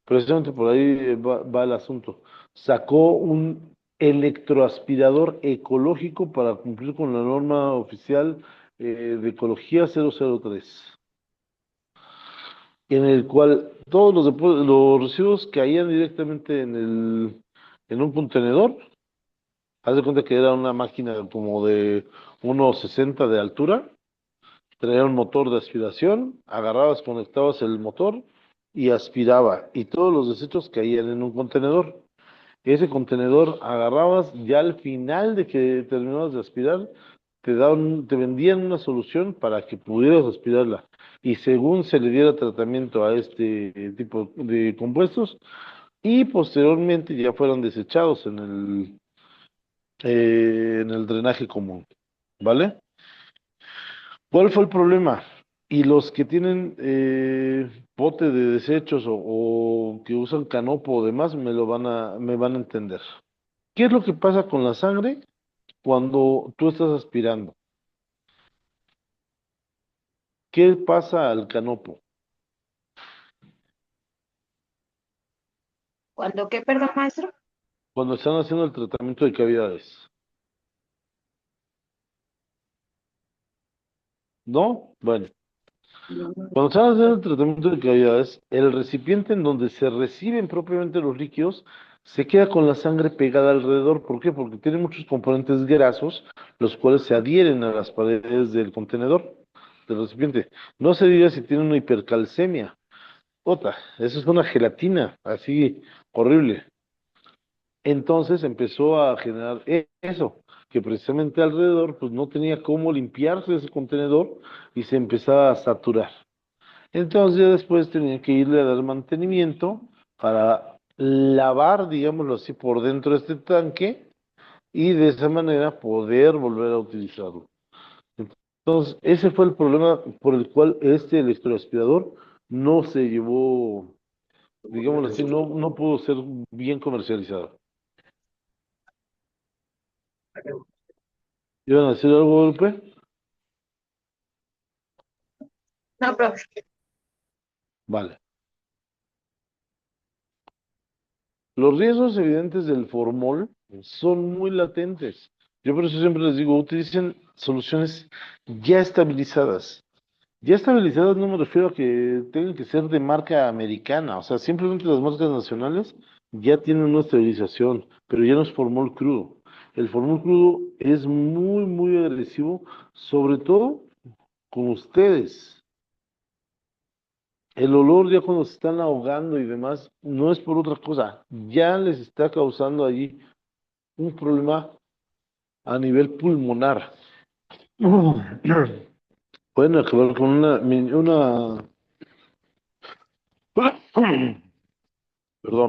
precisamente por ahí va el asunto, sacó un electroaspirador ecológico para cumplir con la norma oficial de ecología 003, en el cual todos los residuos caían directamente en un contenedor. Haz de cuenta que era una máquina como de 1,60 de altura. Traía un motor de aspiración, agarrabas, conectabas el motor y aspiraba, y todos los desechos caían en un contenedor. Ese contenedor agarrabas, ya al final de que terminabas de aspirar, te vendían una solución para que pudieras aspirarla. Y según se le diera tratamiento a este tipo de compuestos, y posteriormente ya fueron desechados en el drenaje común. ¿Vale? ¿Cuál fue el problema? Y los que tienen bote de desechos o que usan canopo o demás me van a entender. ¿Qué es lo que pasa con la sangre cuando tú estás aspirando? ¿Qué pasa al canopo? ¿Cuándo qué, perdón, maestro? Cuando están haciendo el tratamiento de cavidades. ¿No? Bueno, cuando están haciendo el tratamiento de cavidades, el recipiente en donde se reciben propiamente los líquidos se queda con la sangre pegada alrededor. ¿Por qué? Porque tiene muchos componentes grasos, los cuales se adhieren a las paredes del contenedor, del recipiente. No se diga si tiene una hipercalcemia. Otra, eso es una gelatina, así horrible. Entonces empezó a generar eso, que precisamente alrededor pues no tenía cómo limpiarse ese contenedor y se empezaba a saturar. Entonces ya después tenía que irle a dar mantenimiento para lavar, digámoslo así, por dentro de este tanque y de esa manera poder volver a utilizarlo. Entonces, ese fue el problema por el cual este electroaspirador no se llevó, digámoslo así, no pudo ser bien comercializado. ¿Iban a decir algo, Golpe? No, profe. Vale. Los riesgos evidentes del formol son muy latentes. Yo por eso siempre les digo, utilicen soluciones ya estabilizadas. Ya estabilizadas no me refiero a que tengan que ser de marca americana, o sea, simplemente las marcas nacionales ya tienen una estabilización, pero ya no es formol crudo. El formol crudo es muy, muy agresivo, sobre todo con ustedes. El olor ya cuando se están ahogando y demás, no es por otra cosa, ya les está causando allí un problema a nivel pulmonar. Pueden acabar con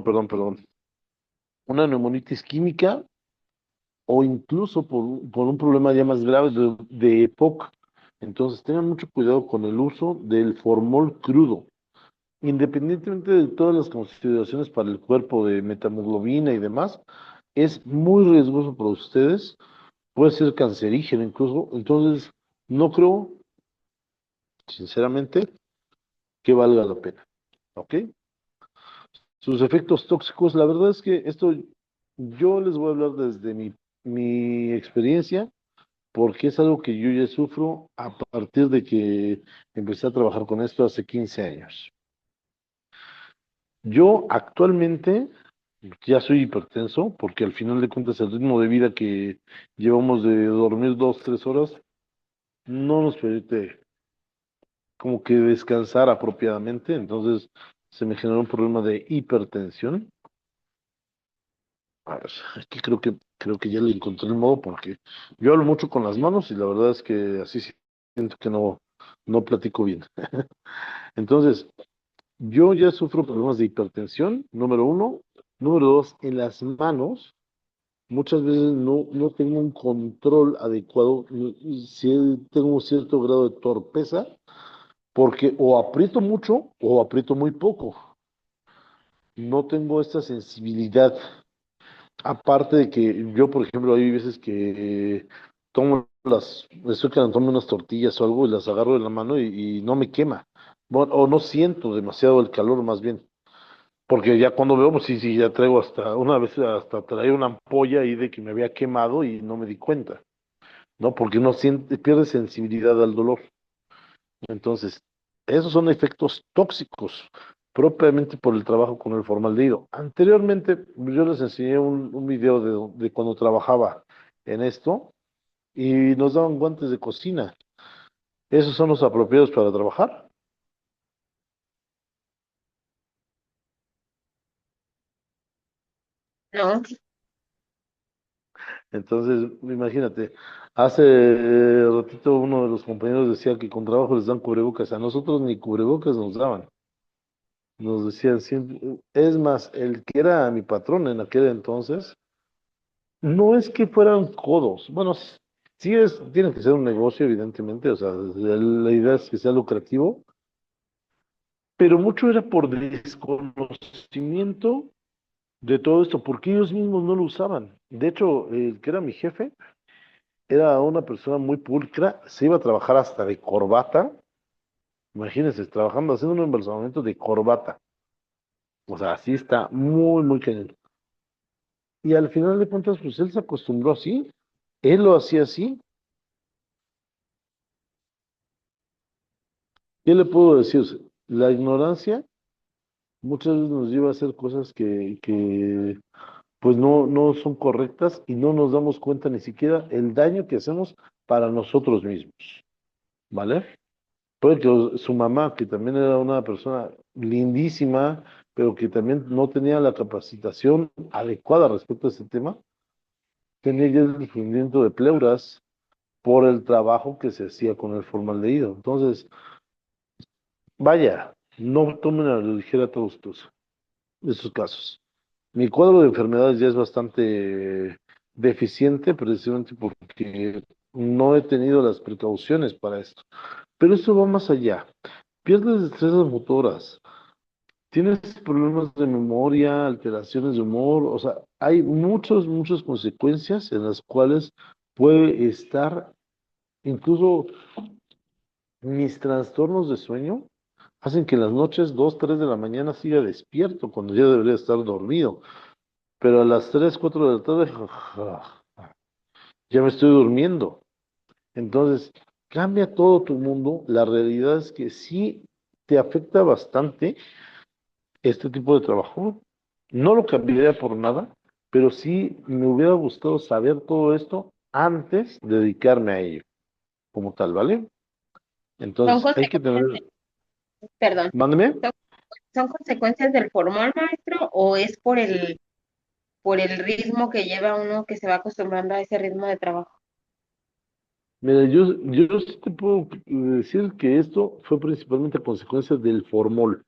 perdón, una neumonitis química o incluso por un problema ya más grave de EPOC. Entonces tengan mucho cuidado con el uso del formol crudo. Independientemente de todas las consideraciones para el cuerpo de metahemoglobina y demás, es muy riesgoso para ustedes, puede ser cancerígeno incluso, entonces no creo, sinceramente, que valga la pena, ¿ok? Sus efectos tóxicos, la verdad es que esto yo les voy a hablar desde mi experiencia, porque es algo que yo ya sufro a partir de que empecé a trabajar con esto hace 15 años. Yo actualmente ya soy hipertenso, porque al final de cuentas el ritmo de vida que llevamos de dormir 2, 3 horas no nos permite como que descansar apropiadamente, entonces se me generó un problema de hipertensión. A ver, aquí creo que ya le encontré el modo porque yo hablo mucho con las manos y la verdad es que así siento que no platico bien. Entonces, yo ya sufro problemas de hipertensión, número uno. Número dos, en las manos, muchas veces no tengo un control adecuado, si tengo un cierto grado de torpeza, porque o aprieto mucho o aprieto muy poco. No tengo esta sensibilidad. Aparte de que yo, por ejemplo, hay veces que estoy calentando unas tortillas o algo y las agarro de la mano y no me quema. Bueno, o no siento demasiado el calor más bien. Porque ya cuando veo, pues sí, sí, ya traigo hasta, una vez hasta traía una ampolla ahí de que me había quemado y no me di cuenta, ¿no? Porque uno pierde sensibilidad al dolor. Entonces, esos son efectos tóxicos, propiamente por el trabajo con el formaldehído. Anteriormente, yo les enseñé un video de cuando trabajaba en esto y nos daban guantes de cocina. ¿Esos son los apropiados para trabajar? ¿no? Entonces, imagínate, hace ratito uno de los compañeros decía que con trabajo les dan cubrebocas. A nosotros ni cubrebocas nos daban. Nos decían siempre, es más, el que era mi patrón en aquel entonces, no es que fueran codos. Bueno, sí tiene que ser un negocio, evidentemente, o sea, la idea es que sea lucrativo, pero mucho era por desconocimiento de todo esto, porque ellos mismos no lo usaban. De hecho, el que era mi jefe era una persona muy pulcra, se iba a trabajar hasta de corbata, imagínense, trabajando, haciendo un embalsamamiento de corbata. O sea, así está muy, muy cañón. Y al final de cuentas, pues él se acostumbró así, él lo hacía así. ¿Qué le puedo decir? La ignorancia muchas veces nos lleva a hacer cosas que pues no son correctas y no nos damos cuenta ni siquiera el daño que hacemos para nosotros mismos, ¿vale? Puede que su mamá, que también era una persona lindísima, pero que también no tenía la capacitación adecuada respecto a este tema, tenía ya el sufrimiento de pleuras por el trabajo que se hacía con el formaldehído. Entonces, vaya, no tomen a la ligera todos estos casos. Mi cuadro de enfermedades ya es bastante deficiente, precisamente porque no he tenido las precauciones para esto. Pero esto va más allá. Pierdes destrezas motoras, tienes problemas de memoria, alteraciones de humor, o sea, hay muchas consecuencias en las cuales puede estar, incluso mis trastornos de sueño hacen que en las noches, 2, 3 de la mañana siga despierto cuando ya debería estar dormido, pero a las 3, 4 de la tarde ya me estoy durmiendo. Entonces, cambia todo tu mundo. La realidad es que sí te afecta bastante este tipo de trabajo. No lo cambiaría por nada, pero sí me hubiera gustado saber todo esto antes de dedicarme a ello, como tal, ¿vale? Son Entonces, hay que tener, consecuencias, perdón, mándeme. son, son consecuencias del formol, maestro, o es por el ritmo que lleva uno que se va acostumbrando a ese ritmo de trabajo. Mira, yo sí te puedo decir que esto fue principalmente consecuencia del formol,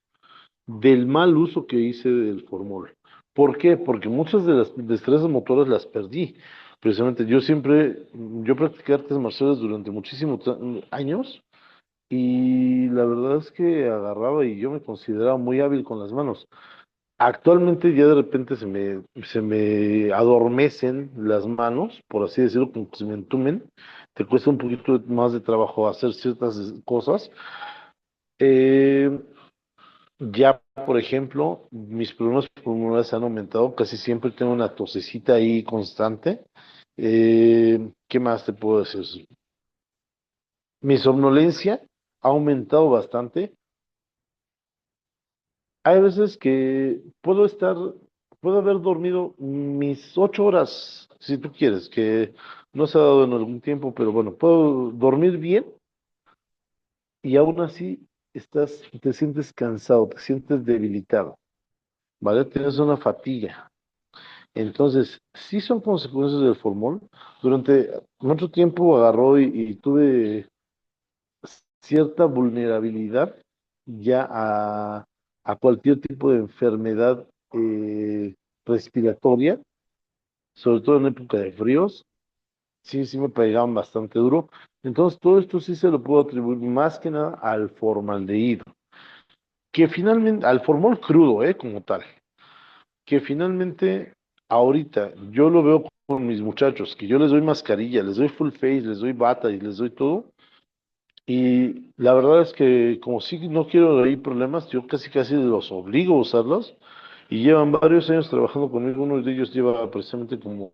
del mal uso que hice del formol. ¿Por qué? Porque muchas de las destrezas motoras las perdí. Precisamente yo practiqué artes marciales durante muchísimos años y la verdad es que agarraba y yo me consideraba muy hábil con las manos. Actualmente ya de repente se me adormecen las manos, por así decirlo, como que se me entumen. Te cuesta un poquito más de trabajo hacer ciertas cosas. Eh, ya, por ejemplo, mis problemas pulmonares han aumentado. Casi siempre tengo una tosecita ahí constante. ¿Qué más te puedo decir? Mi somnolencia ha aumentado bastante. Hay veces que puedo estar puedo haber dormido mis 8 horas, si tú quieres, que no se ha dado en algún tiempo, pero bueno, puedo dormir bien y aún así te sientes cansado, te sientes debilitado, ¿vale? Tienes una fatiga. Entonces, sí son consecuencias del formol. Durante mucho tiempo agarró y tuve cierta vulnerabilidad ya a cualquier tipo de enfermedad respiratoria, sobre todo en época de fríos. Sí, sí me pegaban bastante duro. Entonces, todo esto sí se lo puedo atribuir más que nada al formaldehído, que finalmente, al formol crudo, como tal, que finalmente ahorita yo lo veo con mis muchachos, que yo les doy mascarilla, les doy full face, les doy bata y les doy todo. Y la verdad es que como sí no quiero ahí problemas, yo casi casi los obligo a usarlos. Y llevan varios años trabajando conmigo. Uno de ellos lleva precisamente como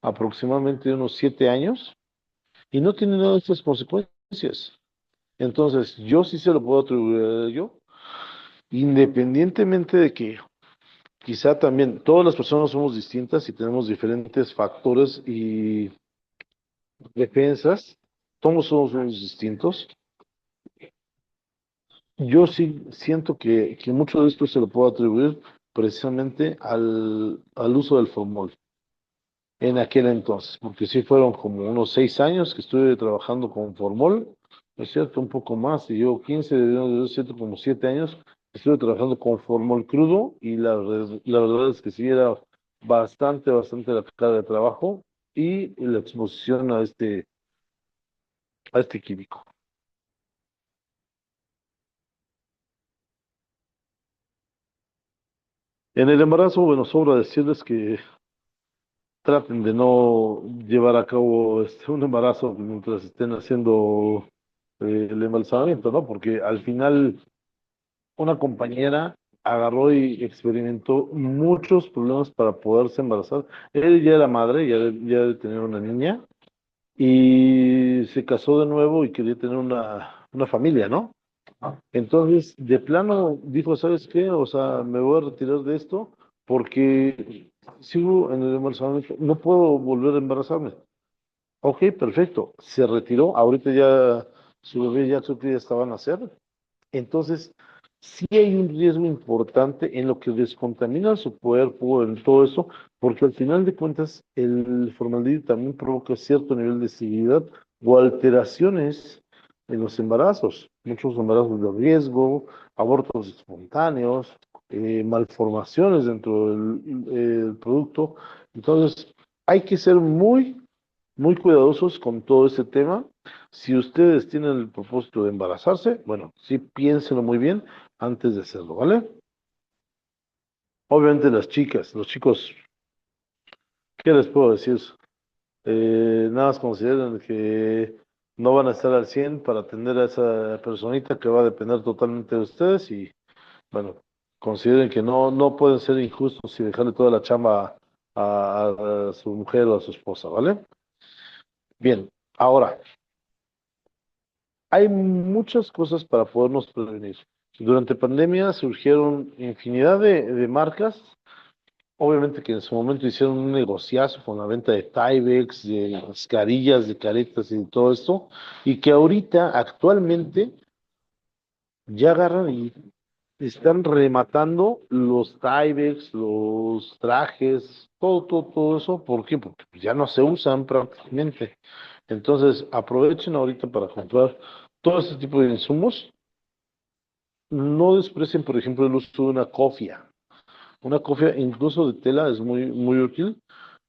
aproximadamente unos 7 años y no tiene nada de estas consecuencias. Entonces, yo sí se lo puedo atribuir a ello, independientemente de que quizá también todas las personas somos distintas y tenemos diferentes factores y defensas, todos somos distintos. Yo sí siento que mucho de esto se lo puedo atribuir precisamente al uso del formol en aquel entonces, porque sí fueron como unos 6 años que estuve trabajando con formol, ¿no es cierto? Un poco más, y yo 15, es cierto, como 7 años, estuve trabajando con formol crudo y la verdad es que sí era bastante la carga de trabajo y la exposición a este químico. En el embarazo, bueno, sobra decirles que traten de no llevar a cabo un embarazo mientras estén haciendo el embalsamamiento, ¿no? Porque al final una compañera agarró y experimentó muchos problemas para poderse embarazar. Él ya era madre, ya de tener una niña, y se casó de nuevo y quería tener una familia, ¿no? Entonces, de plano, dijo, ¿sabes qué? O sea, me voy a retirar de esto porque sigo en el embarazamiento, no puedo volver a embarazarme. Ok, perfecto. Se retiró. Ahorita ya su bebé ya creo que ya estaba a nacer. Entonces, sí hay un riesgo importante en lo que descontamina su cuerpo, en todo eso, porque al final de cuentas el formaldehído también provoca cierto nivel de esterilidad o alteraciones en los embarazos, muchos embarazos de riesgo, abortos espontáneos, malformaciones dentro del producto. Entonces, hay que ser muy cuidadosos con todo ese tema. Si ustedes tienen el propósito de embarazarse, bueno, sí piénsenlo muy bien antes de hacerlo, ¿vale? Obviamente las chicas, los chicos, ¿qué les puedo decir? Nada más consideren que no van a estar al 100 para atender a esa personita que va a depender totalmente de ustedes y, bueno, consideren que no pueden ser injustos y dejarle toda la chamba a su mujer o a su esposa, ¿vale? Bien, ahora. Hay muchas cosas para podernos prevenir. Durante pandemia surgieron infinidad de marcas, obviamente que en su momento hicieron un negociazo con la venta de Tyvek, de mascarillas, de caretas y de todo esto, y que ahorita, actualmente, ya agarran y están rematando los Tyvek, los trajes, todo eso. ¿Por qué? Porque pues, ya no se usan prácticamente. Entonces, aprovechen ahorita para comprar todo este tipo de insumos. No desprecien, por ejemplo, el uso de una cofia. Una cofia, incluso de tela, es muy útil,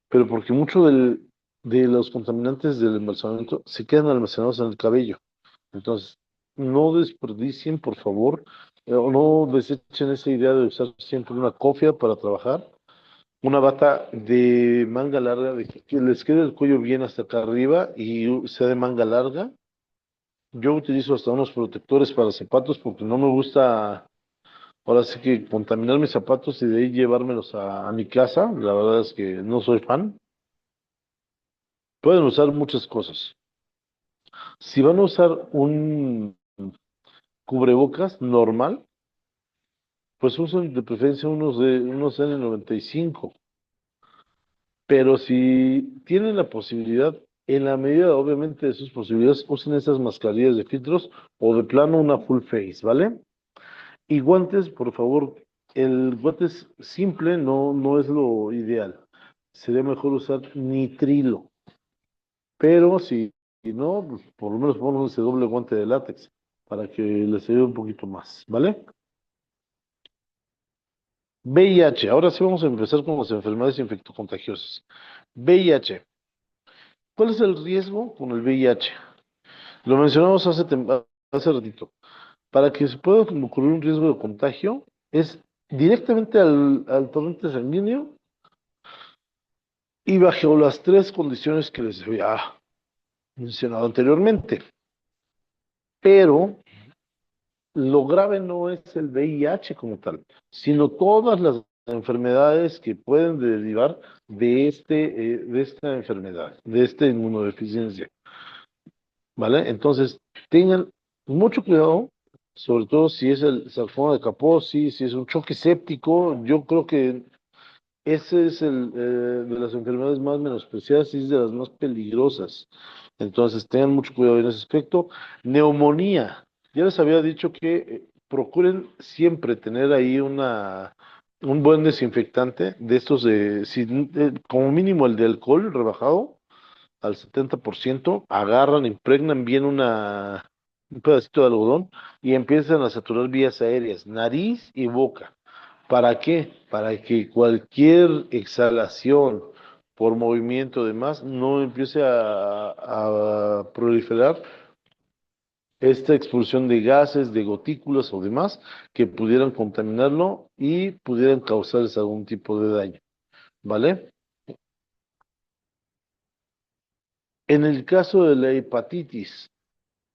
pero porque mucho de los contaminantes del embalsamamiento se quedan almacenados en el cabello. Entonces, no desperdicien, por favor, o no desechen esa idea de usar siempre una cofia para trabajar. Una bata de manga larga, de que les quede el cuello bien hasta acá arriba y sea de manga larga. Yo utilizo hasta unos protectores para zapatos porque no me gusta. Ahora sí que contaminar mis zapatos y de ahí llevármelos a mi casa, la verdad es que no soy fan. Pueden usar muchas cosas. Si van a usar un cubrebocas normal, pues usen de preferencia unos N95. Pero si tienen la posibilidad, en la medida obviamente de sus posibilidades, usen esas mascarillas de filtros o de plano una full face, ¿vale? Y guantes, por favor, el guante es simple, no es lo ideal. Sería mejor usar nitrilo. Pero si no, pues, por lo menos ponemos ese doble guante de látex para que les ayude un poquito más, ¿vale? VIH, ahora sí vamos a empezar con las enfermedades infectocontagiosas. VIH, ¿cuál es el riesgo con el VIH? Lo mencionamos hace ratito. Para que se pueda ocurrir un riesgo de contagio, es directamente al torrente sanguíneo y bajo las tres condiciones que les había mencionado anteriormente. Pero lo grave no es el VIH como tal, sino todas las enfermedades que pueden derivar de esta enfermedad, de esta inmunodeficiencia, ¿vale? Entonces, tengan mucho cuidado, sobre todo si es el sarcoma de Kaposi, si es un choque séptico. Yo creo que ese es de las enfermedades más menospreciadas y es de las más peligrosas. Entonces, tengan mucho cuidado en ese aspecto. Neumonía. Ya les había dicho que procuren siempre tener ahí un buen desinfectante de estos como mínimo el de alcohol rebajado al 70%, agarran, impregnan bien un pedacito de algodón y empiezan a saturar vías aéreas, nariz y boca. ¿Para qué? Para que cualquier exhalación por movimiento demás no empiece a proliferar esta expulsión de gases, de gotículas o demás que pudieran contaminarlo y pudieran causarles algún tipo de daño. ¿Vale? En el caso de la hepatitis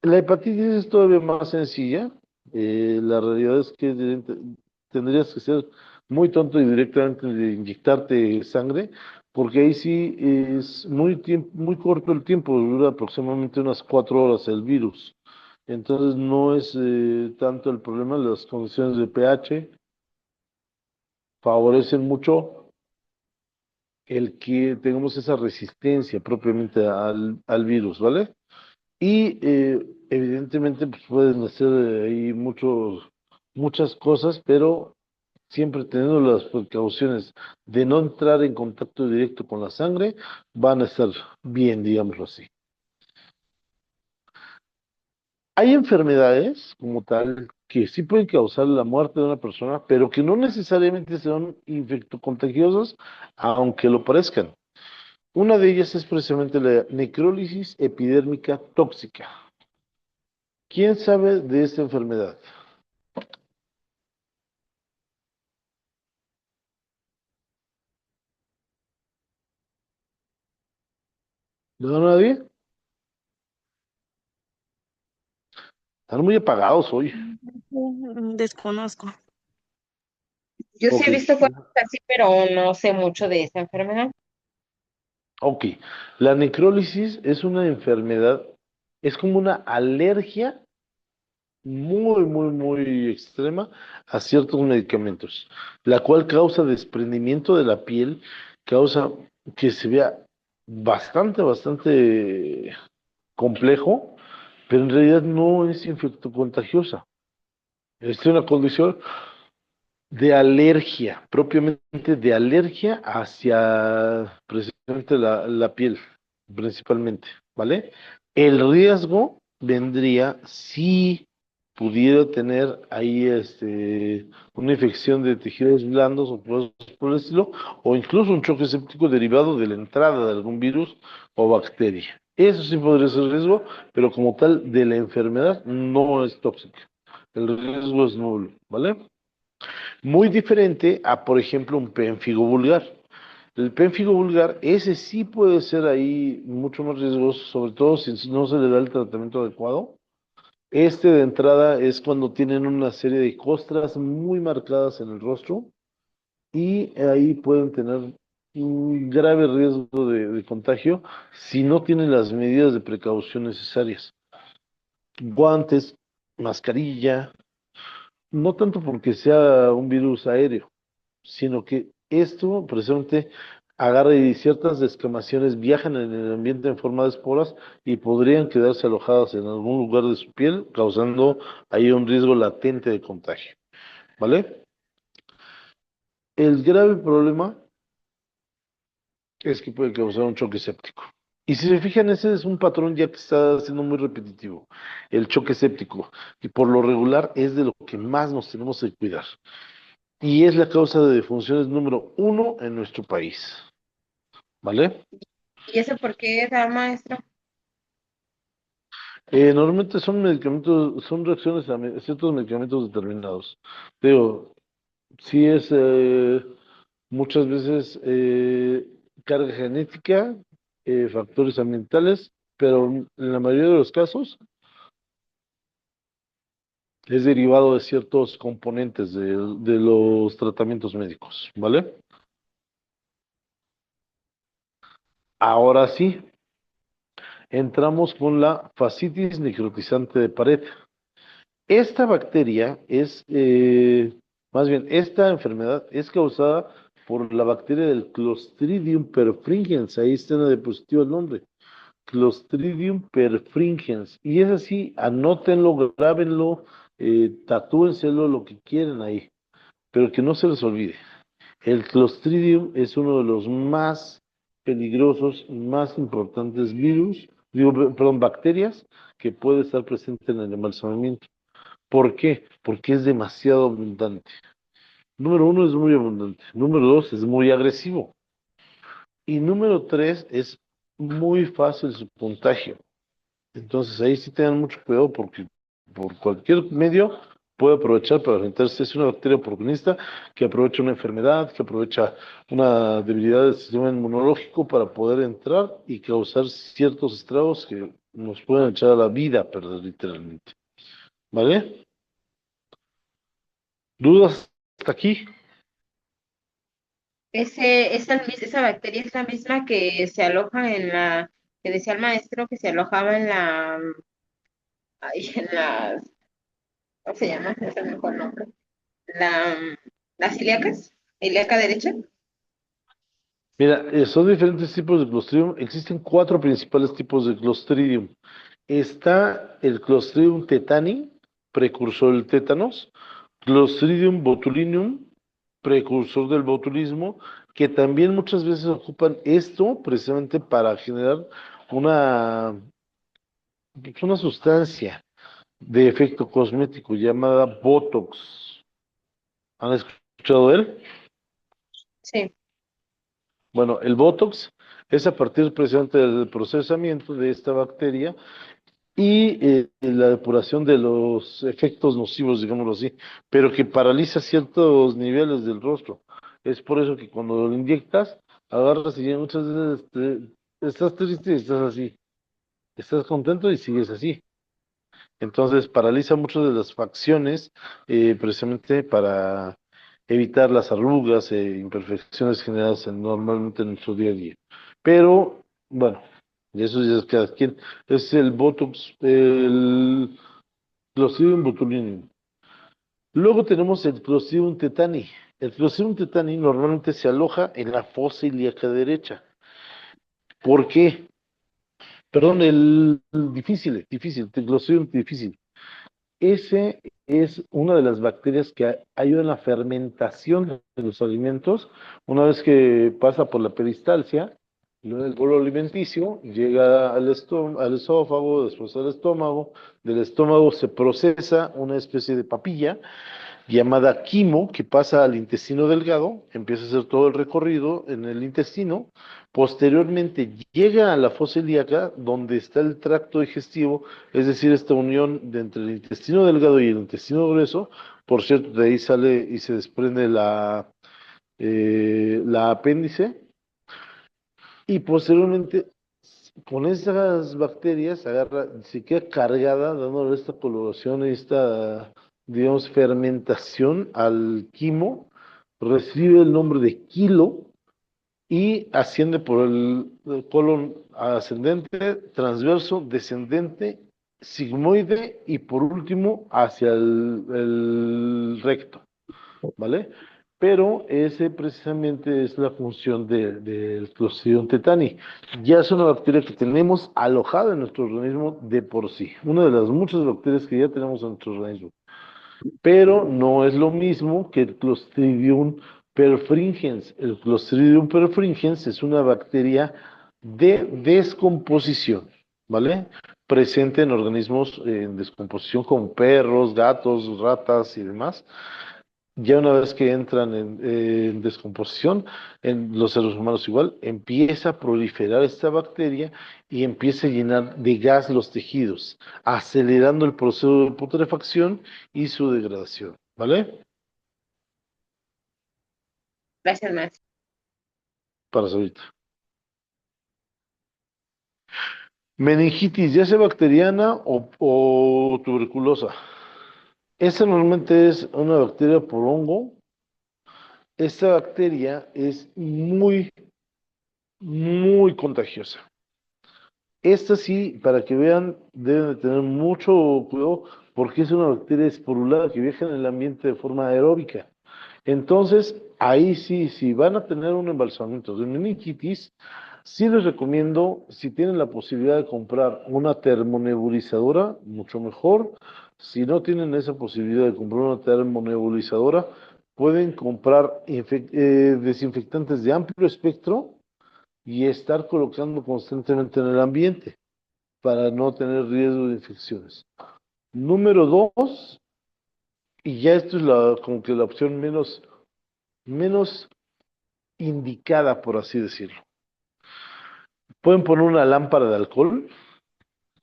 es todavía más sencilla. La realidad es que tendrías que ser muy tonto y directamente de inyectarte sangre, porque ahí sí es muy corto el tiempo, dura aproximadamente unas 4 horas el virus. Entonces no es tanto el problema, las condiciones de pH favorecen mucho el que tengamos esa resistencia propiamente al virus, ¿vale? Y evidentemente pues, pueden hacer ahí muchas cosas, pero siempre teniendo las precauciones de no entrar en contacto directo con la sangre, van a estar bien, digámoslo así. Hay enfermedades como tal que sí pueden causar la muerte de una persona, pero que no necesariamente son infectocontagiosas, aunque lo parezcan. Una de ellas es precisamente la necrólisis epidérmica tóxica. ¿Quién sabe de esta enfermedad? ¿No, nadie? Están muy apagados hoy. Desconozco. Yo sí Ok, he visto cosas así, pero no sé mucho de esa enfermedad. ok. La necrólisis es una enfermedad, es como una alergia muy extrema a ciertos medicamentos, la cual causa desprendimiento de la piel, causa que se vea bastante complejo, pero en realidad no es infectocontagiosa. Es una condición de alergia, propiamente de alergia hacia precisamente la piel, principalmente, ¿vale? El riesgo vendría si pudiera tener ahí una infección de tejidos blandos o cosas por el estilo, o incluso un choque séptico derivado de la entrada de algún virus o bacteria. Eso sí podría ser riesgo, pero como tal de la enfermedad no es tóxica. El riesgo es nulo, ¿vale? Muy diferente a, por ejemplo, un pénfigo vulgar. El pénfigo vulgar, ese sí puede ser ahí mucho más riesgoso, sobre todo si no se le da el tratamiento adecuado. Este de entrada es cuando tienen una serie de costras muy marcadas en el rostro y ahí pueden tener un grave riesgo de contagio si no tienen las medidas de precaución necesarias. Guantes, mascarilla, no tanto porque sea un virus aéreo, sino que esto precisamente agarra y ciertas descamaciones viajan en el ambiente en forma de esporas y podrían quedarse alojadas en algún lugar de su piel, causando ahí un riesgo latente de contagio, ¿vale? El grave problema es que puede causar un choque séptico. Y si se fijan, ese es un patrón ya que está siendo muy repetitivo, el choque séptico, y por lo regular es de lo que más nos tenemos que cuidar. Y es la causa de defunciones número uno en nuestro país, ¿vale? ¿Y eso por qué da, maestro? Normalmente son medicamentos, son reacciones a ciertos medicamentos determinados. Digo, sí es muchas veces carga genética, factores ambientales, pero en la mayoría de los casos es derivado de ciertos componentes de los tratamientos médicos, ¿vale? Ahora sí, entramos con la fascitis necrotizante de pared. Esta bacteria es, más bien, esta enfermedad es causada por la bacteria del Clostridium perfringens. Ahí está en la diapositiva el nombre. Clostridium perfringens. Y es así, anótenlo, grábenlo, tatúenselo, lo que quieran ahí. Pero que no se les olvide. El Clostridium es uno de los más peligrosos y más importantes virus, digo, perdón, bacterias que puede estar presente en el embalsamamiento. ¿Por qué? Porque es demasiado abundante. Número uno, es muy abundante. Número dos, es muy agresivo. Y número tres, es muy fácil su contagio. Entonces ahí sí tengan mucho cuidado porque por cualquier medio puede aprovechar para enfrentarse. Es una bacteria oportunista que aprovecha una enfermedad, que aprovecha una debilidad del sistema inmunológico para poder entrar y causar ciertos estragos que nos pueden echar a la vida a perder literalmente. ¿Vale? ¿Dudas hasta aquí? Esa bacteria es la misma que se aloja que decía el maestro, que se alojaba en ay, en las, ¿cómo se llama? Es el mejor nombre. Las ilíacas, ilíaca derecha. Mira, son diferentes tipos de Clostridium. Existen cuatro principales tipos de Clostridium. Está el Clostridium tetani, precursor del tétanos, Clostridium botulinum, precursor del botulismo, que también muchas veces ocupan esto precisamente para generar una, una sustancia de efecto cosmético llamada Botox. ¿Han escuchado de él? Sí. Bueno, el Botox es a partir precisamente del procesamiento de esta bacteria y la depuración de los efectos nocivos, digámoslo así, pero que paraliza ciertos niveles del rostro. Es por eso que cuando lo inyectas, agarras y muchas veces estás triste y estás así, estás contento y sigues así. Entonces paraliza muchas de las facciones precisamente para evitar las arrugas e imperfecciones generadas normalmente en nuestro día a día. Pero, bueno, y eso ya es cada quien. Es el Botox, el Clostridium botulinum. Luego tenemos el Clostridium tetani. El Clostridium tetani normalmente se aloja en la fosa ilíaca derecha. ¿Por qué? Perdón, el difícil, el Clostridium difícil. Ese es una de las bacterias que ayuda en la fermentación de los alimentos. Una vez que pasa por la peristalsia, luego el bolo alimenticio, llega al esófago, después al estómago. Del estómago se procesa una especie de papilla llamada quimo, que pasa al intestino delgado, empieza a hacer todo el recorrido en el intestino, posteriormente llega a la fosa ilíaca, donde está el tracto digestivo, es decir, esta unión de entre el intestino delgado y el intestino grueso. Por cierto, de ahí sale y se desprende la apéndice, y posteriormente con esas bacterias agarra, se queda cargada, dándole esta coloración y esta, digamos, fermentación al quimo, recibe el nombre de quilo y asciende por el colon ascendente, transverso, descendente sigmoide y por último hacia el recto, ¿vale? Pero ese precisamente es la función del Clostridium tetani. Ya es una bacteria que tenemos alojada en nuestro organismo de por sí, una de las muchas bacterias que ya tenemos en nuestro organismo. Pero no es lo mismo que el Clostridium perfringens. El Clostridium perfringens es una bacteria de descomposición, ¿vale? Presente en organismos en descomposición como perros, gatos, ratas y demás. Ya una vez que entran en descomposición, en los seres humanos igual, empieza a proliferar esta bacteria y empieza a llenar de gas los tejidos, acelerando el proceso de putrefacción y su degradación, ¿vale? Gracias, maestro. Para ahorita. Meningitis, ya sea bacteriana o tuberculosa. Esta normalmente es una bacteria por hongo. Esta bacteria es muy contagiosa. Esta sí, para que vean, deben de tener mucho cuidado porque es una bacteria esporulada que viaja en el ambiente de forma aeróbica. Entonces, ahí sí, si van a tener un embalsamiento de meningitis, sí les recomiendo, si tienen la posibilidad de comprar una termonebulizadora, mucho mejor. Si no tienen esa posibilidad de comprar una termonebulizadora, pueden comprar desinfectantes de amplio espectro y estar colocando constantemente en el ambiente para no tener riesgo de infecciones. Número dos, y ya esto es como que la opción menos indicada, por así decirlo. Pueden poner una lámpara de alcohol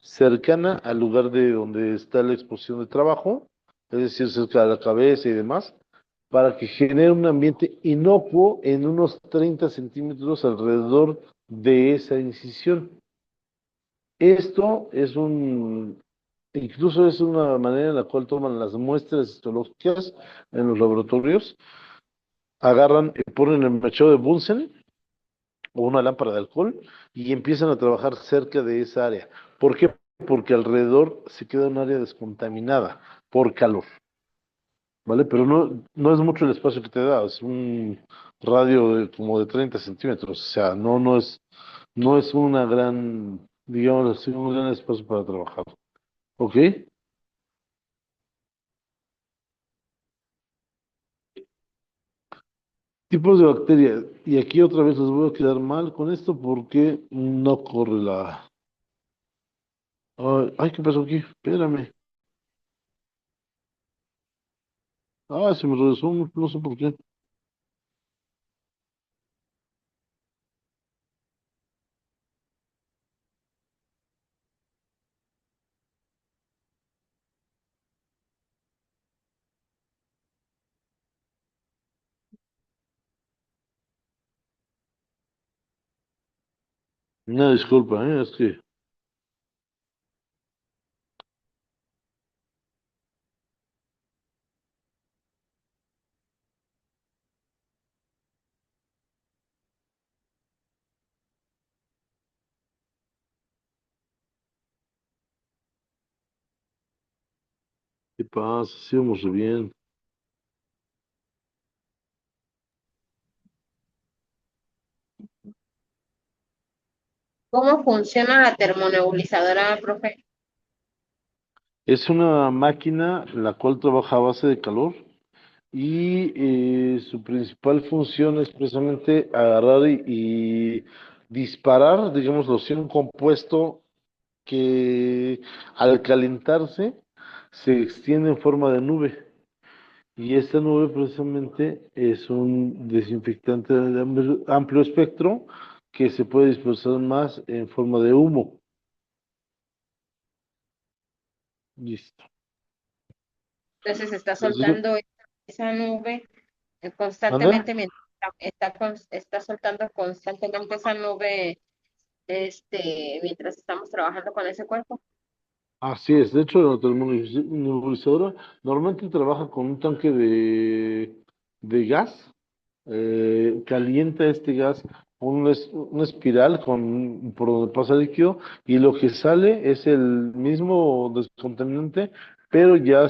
cercana al lugar de donde está la exposición de trabajo, es decir, cerca de la cabeza y demás, para que genere un ambiente inocuo en unos 30 centímetros alrededor de esa incisión. Esto es incluso es una manera en la cual toman las muestras histológicas en los laboratorios, agarran y ponen el mechero de Bunsen o una lámpara de alcohol y empiezan a trabajar cerca de esa área. ¿Por qué? Porque alrededor se queda un área descontaminada por calor, ¿vale? Pero no es mucho el espacio que te da, es un radio como de 30 centímetros, o sea, no es una gran, digamos así, un gran espacio para trabajar, ¿ok? Tipos de bacterias. Y aquí otra vez les voy a quedar mal con esto porque no corre la... Ay, ¿qué pasó aquí? Espérame. Se me regresó, no sé por qué. Una disculpa, es que... ¿Qué pasa? Sí, vamos re bien. ¿Cómo funciona la termonebulizadora, profe? Es una máquina la cual trabaja a base de calor y su principal función es precisamente agarrar y disparar, digámoslo así, un compuesto que al calentarse se extiende en forma de nube. Y esta nube precisamente es un desinfectante de amplio espectro que se puede dispersar más en forma de humo. Listo. Entonces está Entonces, soltando esa nube ¿manda? constantemente mientras está soltando constantemente esa nube mientras estamos trabajando con ese cuerpo. Así es. De hecho, la nebulizadora normalmente trabaja con un tanque de gas. Calienta este gas una espiral por donde pasa el líquido y lo que sale es el mismo descontaminante, pero ya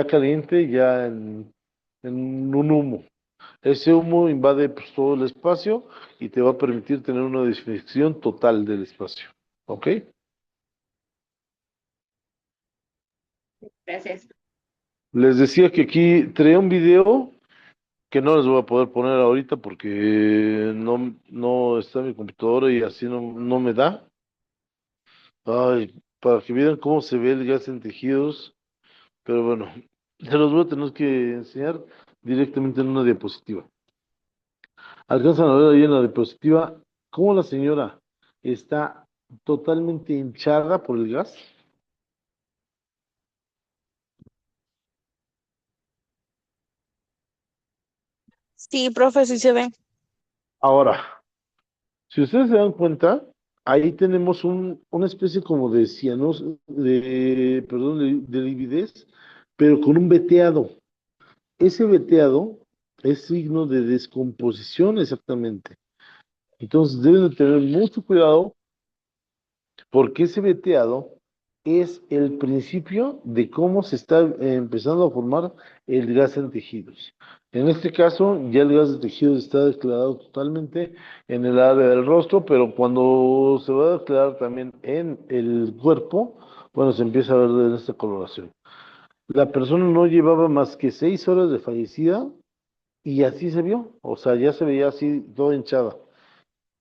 caliente, en un humo. Ese humo invade pues, todo el espacio y te va a permitir tener una desinfección total del espacio. ¿Ok? Gracias. Les decía que aquí traía un video que no les voy a poder poner ahorita porque no está en mi computadora y así no me da. Ay, para que vieran cómo se ve el gas en tejidos, pero bueno, se los voy a tener que enseñar directamente en una diapositiva. Alcanzan a ver ahí en la diapositiva cómo la señora está totalmente hinchada por el gas. Sí, profe, sí se ve. Ahora, si ustedes se dan cuenta, ahí tenemos una especie como de cianos, perdón, de lividez, pero con un veteado. Ese veteado es signo de descomposición exactamente. Entonces deben de tener mucho cuidado porque ese veteado es el principio de cómo se está empezando a formar el gas en tejidos. En este caso, ya el gas de tejidos está declarado totalmente en el área del rostro, pero cuando se va a declarar también en el cuerpo, bueno, se empieza a ver de esta coloración. La persona no llevaba más que 6 horas de fallecida y así se vio, o sea, ya se veía así toda hinchada.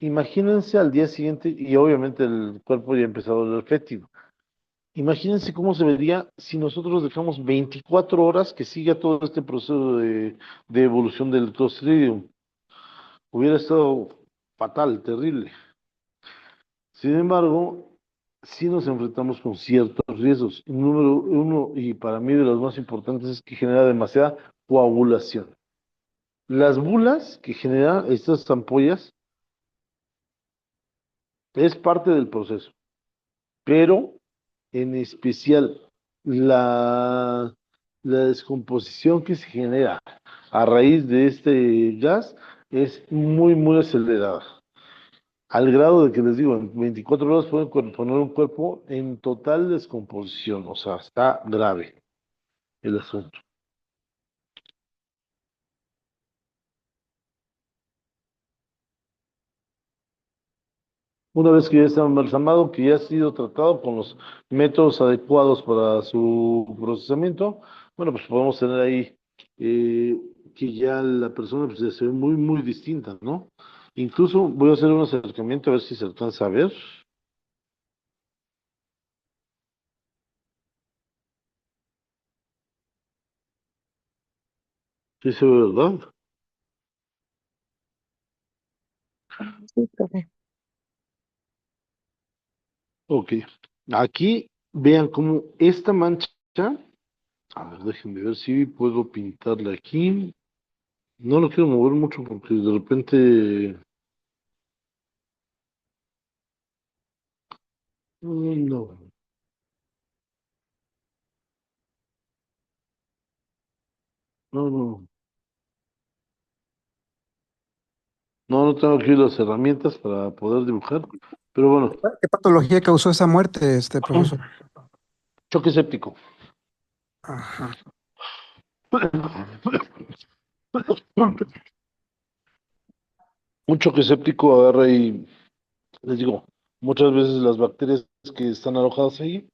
Imagínense al día siguiente, y obviamente el cuerpo ya empezó a oler fétido. Imagínense cómo se vería si nosotros dejamos 24 horas que siga todo este proceso de evolución del Clostridium. Hubiera estado fatal, terrible. Sin embargo, sí nos enfrentamos con ciertos riesgos. Y número uno, y para mí de los más importantes, es que genera demasiada coagulación. Las bulas que generan estas ampollas es parte del proceso, pero en especial la, la descomposición que se genera a raíz de este gas es muy acelerada. Al grado de que les digo, en 24 horas pueden poner un cuerpo en total descomposición, o sea, está grave el asunto. Una vez que ya está embalsamado, que ya ha sido tratado con los métodos adecuados para su procesamiento, bueno, pues podemos tener ahí eh, que ya la persona pues, ya se ve muy distinta, ¿no? Incluso voy a hacer un acercamiento a ver si se alcanza a ver. Sí se ve, ¿verdad? Sí, profe. Ok. Aquí vean cómo esta mancha, a ver, déjenme ver si puedo pintarla aquí. No lo quiero mover mucho porque de repente, no, no. No tengo aquí las herramientas para poder dibujar, pero bueno, ¿Qué patología causó esa muerte, profesor? choque séptico. Ajá. Un choque séptico agarra y les digo, muchas veces las bacterias que están alojadas ahí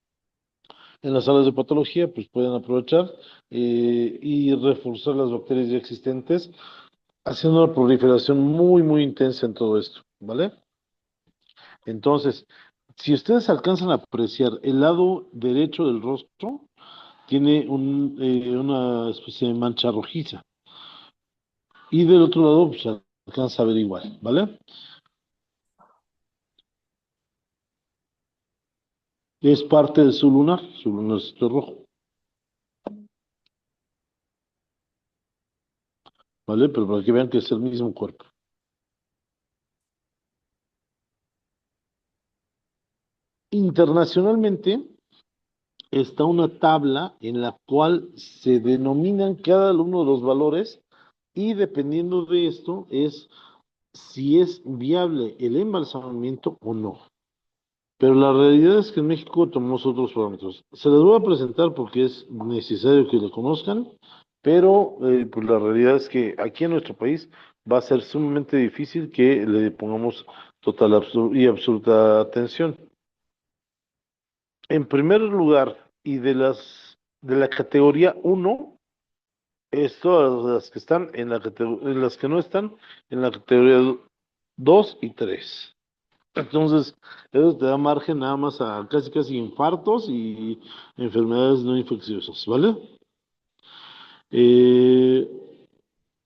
en las salas de patología, pues pueden aprovechar y reforzar las bacterias ya existentes, haciendo una proliferación muy intensa en todo esto, ¿vale? Entonces, si ustedes alcanzan a apreciar el lado derecho del rostro, tiene una especie de mancha rojiza. Y del otro lado, pues se alcanza a ver igual, ¿vale? Es parte de su lunarcito rojo, ¿vale? Pero para que vean que es el mismo cuerpo. Internacionalmente está una tabla en la cual se denominan cada uno de los valores y dependiendo de esto es si es viable el embalsamamiento o no. Pero la realidad es que en México tomamos otros parámetros. Se los voy a presentar porque es necesario que lo conozcan, pero pues la realidad es que aquí en nuestro país va a ser sumamente difícil que le pongamos total y absoluta atención. En primer lugar, y de la categoría uno es todas las que están en la en las que no están en la categoría 2 y 3. Entonces, eso te da margen nada más a casi infartos y enfermedades no infecciosas, ¿vale? Eh,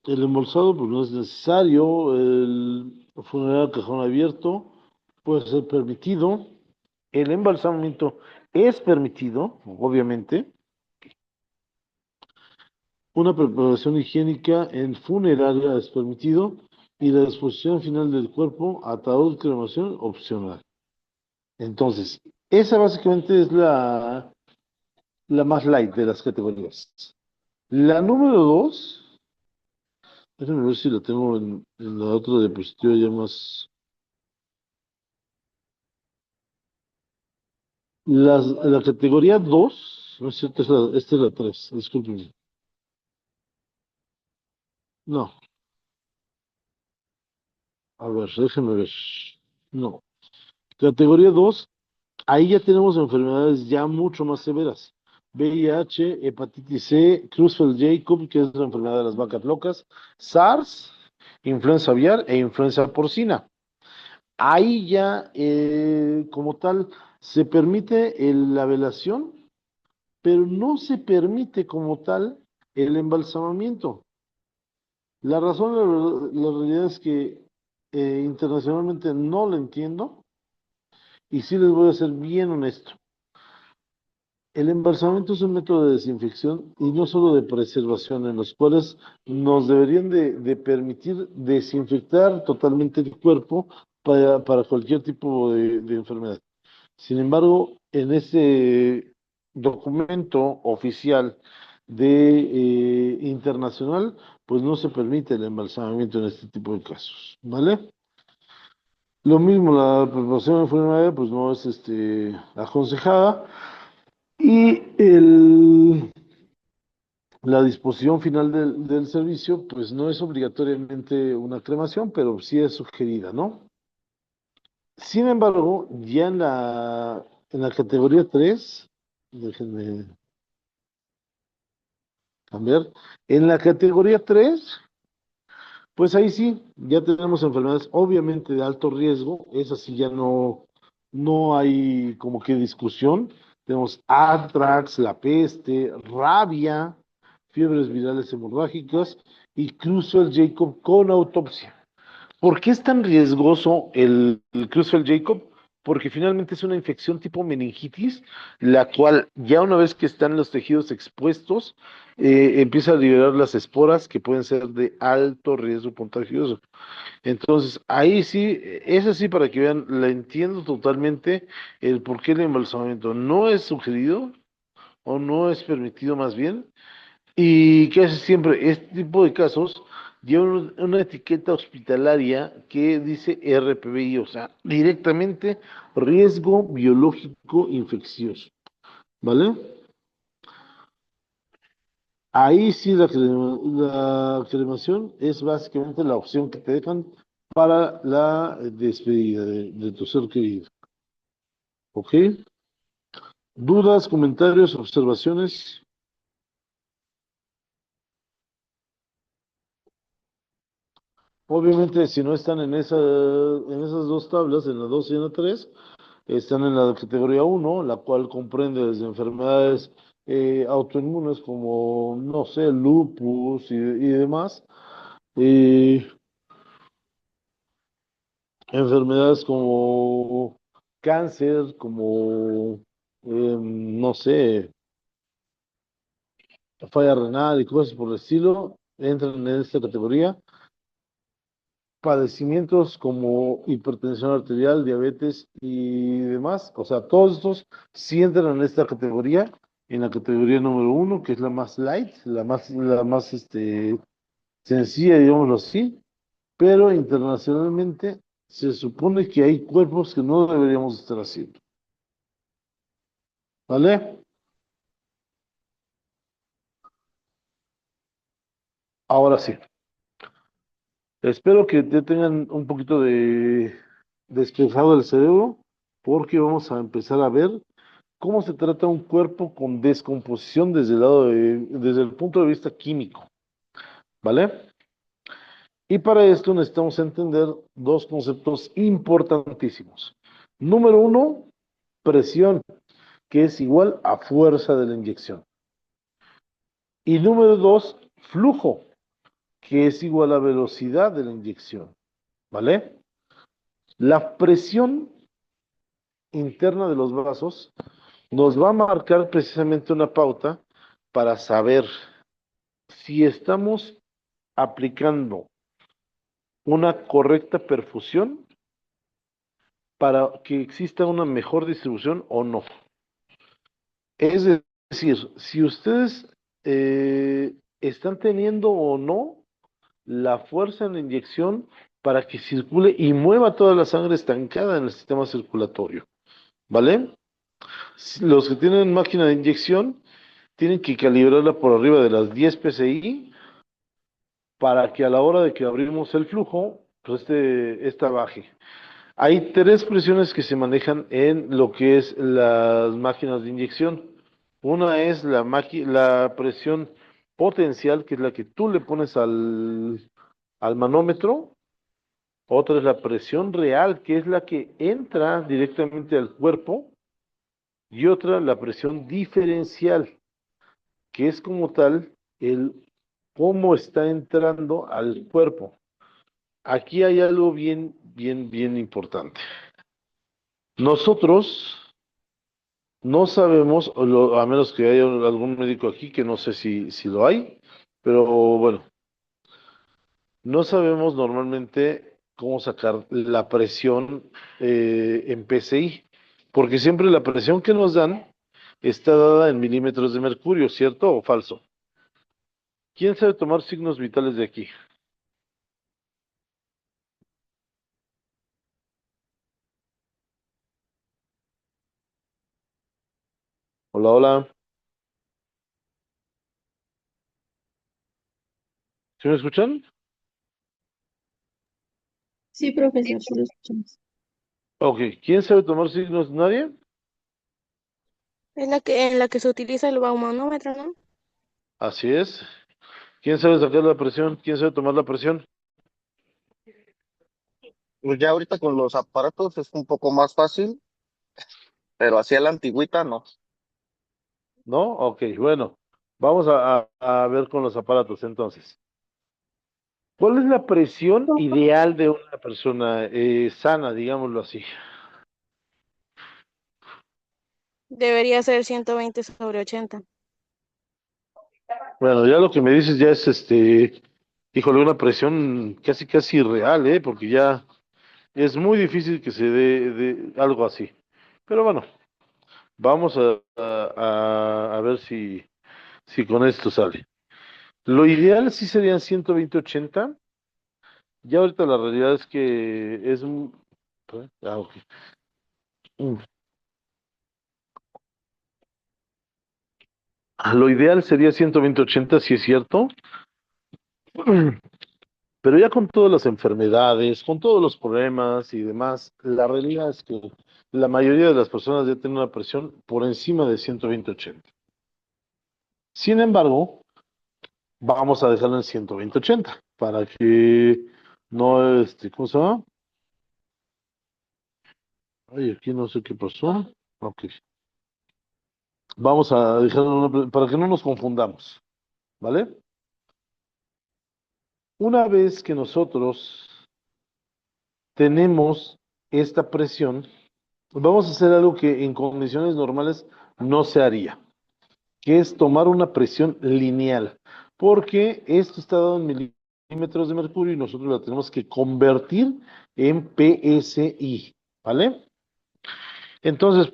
el embolsado pues no es necesario, el funeral a cajón abierto puede ser permitido, el embalsamamiento es permitido, obviamente, una preparación higiénica en funeraria es permitido y la disposición final del cuerpo, ataúd, cremación, opcional. Entonces, esa básicamente es la más light de las categorías. La número dos, déjame ver si la tengo en la otra diapositiva ya más. La categoría 2, no es cierto, esta es la 3, discúlpenme. No, a ver, déjenme ver. No. Categoría 2, ahí ya tenemos enfermedades ya mucho más severas. VIH, hepatitis C, Creutzfeldt-Jakob, que es la enfermedad de las vacas locas, SARS, influenza aviar e influenza porcina. Ahí ya, como tal, se permite la velación, pero no se permite como tal el embalsamamiento. La razón, la realidad es que internacionalmente no lo entiendo y sí les voy a ser bien honesto. El embalsamamiento es un método de desinfección y no solo de preservación, en los cuales nos deberían de permitir desinfectar totalmente el cuerpo para cualquier tipo de enfermedad. Sin embargo, en ese documento oficial de internacional, pues no se permite el embalsamamiento en este tipo de casos, ¿vale? Lo mismo, la preparación enfermera, pues no es aconsejada. Y la disposición final del servicio, pues no es obligatoriamente una cremación, pero sí es sugerida, ¿no? Sin embargo, ya en la categoría 3, déjenme cambiar, en la categoría 3, pues ahí sí, ya tenemos enfermedades obviamente de alto riesgo, esas sí ya no hay como que discusión. Tenemos anthrax, la peste, rabia, fiebres virales hemorrágicas y Creutzfeldt-Jakob con autopsia. ¿Por qué es tan riesgoso el Creutzfeldt-Jakob? Porque finalmente es una infección tipo meningitis, la cual ya una vez que están los tejidos expuestos, empieza a liberar las esporas que pueden ser de alto riesgo contagioso. Entonces, ahí sí, eso sí, para que vean, la entiendo totalmente el por qué el embalsamamiento no es sugerido o no es permitido más bien. Y que hace siempre este tipo de casos lleva una etiqueta hospitalaria que dice RPBI, o sea, directamente riesgo biológico infeccioso, ¿vale? Ahí sí la cremación es básicamente la opción que te dejan para la despedida de tu ser querido, ¿ok? ¿Dudas, comentarios, observaciones? Obviamente, si no están en esas dos tablas, en la 2 y en la 3, están en la categoría uno, la cual comprende desde enfermedades autoinmunes como, no sé, lupus y demás, y enfermedades como cáncer, como, no sé, falla renal y cosas por el estilo, entran en esta categoría. Padecimientos como hipertensión arterial, diabetes y demás, o sea, todos estos sí entran en esta categoría, en la categoría número uno, que es la más light, la más sencilla, digámoslo así, pero internacionalmente se supone que hay cuerpos que no deberíamos estar haciendo. ¿Vale? Ahora sí. Espero que te tengan un poquito de despejado el cerebro, porque vamos a empezar a ver cómo se trata un cuerpo con descomposición desde el punto de vista químico, ¿vale? Y para esto necesitamos entender dos conceptos importantísimos. Número uno, presión, que es igual a fuerza de la inyección. Y número dos, flujo, que es igual a velocidad de la inyección, ¿vale? La presión interna de los vasos nos va a marcar precisamente una pauta para saber si estamos aplicando una correcta perfusión para que exista una mejor distribución o no. Es decir, si ustedes están teniendo o no la fuerza en la inyección para que circule y mueva toda la sangre estancada en el sistema circulatorio, ¿vale? Los que tienen máquina de inyección tienen que calibrarla por arriba de las 10 psi para que a la hora de que abrimos el flujo, pues esta baje. Hay tres presiones que se manejan en lo que es las máquinas de inyección. Una es la presión potencial, que es la que tú le pones al manómetro. Otra es la presión real, que es la que entra directamente al cuerpo. Y otra, la presión diferencial, que es como tal el cómo está entrando al cuerpo. Aquí hay algo bien, bien, bien importante. Nosotros no sabemos, a menos que haya algún médico aquí, que no sé si lo hay, pero bueno, no sabemos normalmente cómo sacar la presión en PSI, porque siempre la presión que nos dan está dada en milímetros de mercurio, ¿cierto o falso? ¿Quién sabe tomar signos vitales de aquí? Hola, hola. ¿Sí me escuchan? Sí, profesor, sí lo escuchamos. Ok, ¿quién sabe tomar signos? ¿Nadie? Es en la que se utiliza el baumanómetro, ¿no? Así es. ¿Quién sabe sacar la presión? ¿Quién sabe tomar la presión? Pues ya ahorita con los aparatos es un poco más fácil, pero así a la antigüita no. ¿No? Ok, bueno. Vamos a ver con los aparatos entonces. ¿Cuál es la presión ideal de una persona sana, digámoslo así? Debería ser 120/80. Bueno, ya lo que me dices ya es híjole, una presión casi casi irreal, porque ya es muy difícil que se dé algo así. Pero bueno, vamos a ver si con esto sale. Lo ideal sí serían 120/80. Ya ahorita la realidad es que es un... ok. Mm. Lo ideal sería 120/80, si es cierto. Pero ya con todas las enfermedades, con todos los problemas y demás, la realidad es que la mayoría de las personas ya tienen una presión por encima de 120/80. Sin embargo, vamos a dejarlo en 120/80 para que no, ¿cómo se llama? Ay, aquí no sé qué pasó. Ok. Vamos a dejarlo para que no nos confundamos, ¿vale? Una vez que nosotros tenemos esta presión, vamos a hacer algo que en condiciones normales no se haría, que es tomar una presión lineal, porque esto está dado en milímetros de mercurio y nosotros la tenemos que convertir en PSI, ¿vale? Entonces,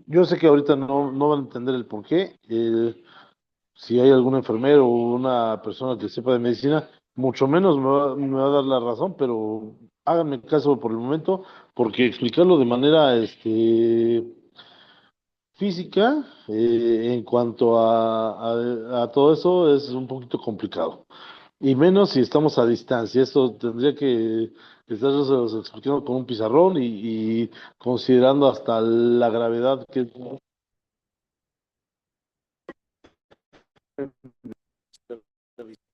yo sé que ahorita no van a entender el por qué, si hay algún enfermero o una persona que sepa de medicina, mucho menos me va a dar la razón, pero háganme caso por el momento, porque explicarlo de manera física en cuanto a todo eso es un poquito complicado. Y menos si estamos a distancia. Esto tendría que estarse explicando con un pizarrón y considerando hasta la gravedad que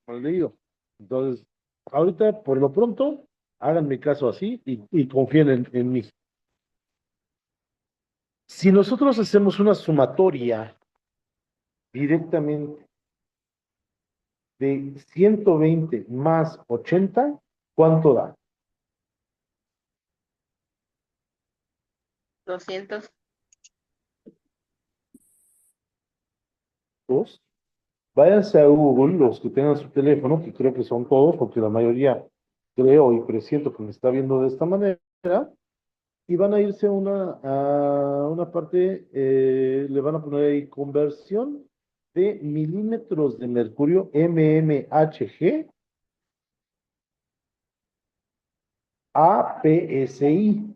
mal leído. Entonces, ahorita, por lo pronto, háganme caso así y confíen en mí. Si nosotros hacemos una sumatoria directamente de 120 más 80, ¿cuánto da? 200. Dos. Váyanse a Google, los que tengan su teléfono, que creo que son todos, porque la mayoría creo y presiento que me está viendo de esta manera, y van a irse a una parte, le van a poner ahí conversión de milímetros de mercurio, mmHg, a PSI,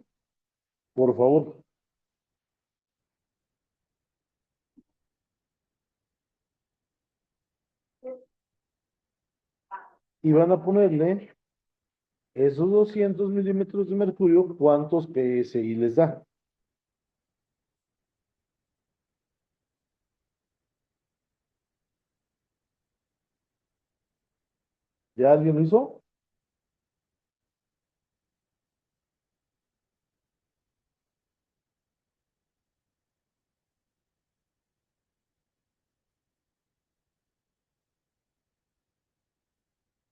por favor. Y van a ponerle esos 200 milímetros de mercurio, ¿cuántos PSI les da? ¿Ya alguien lo hizo?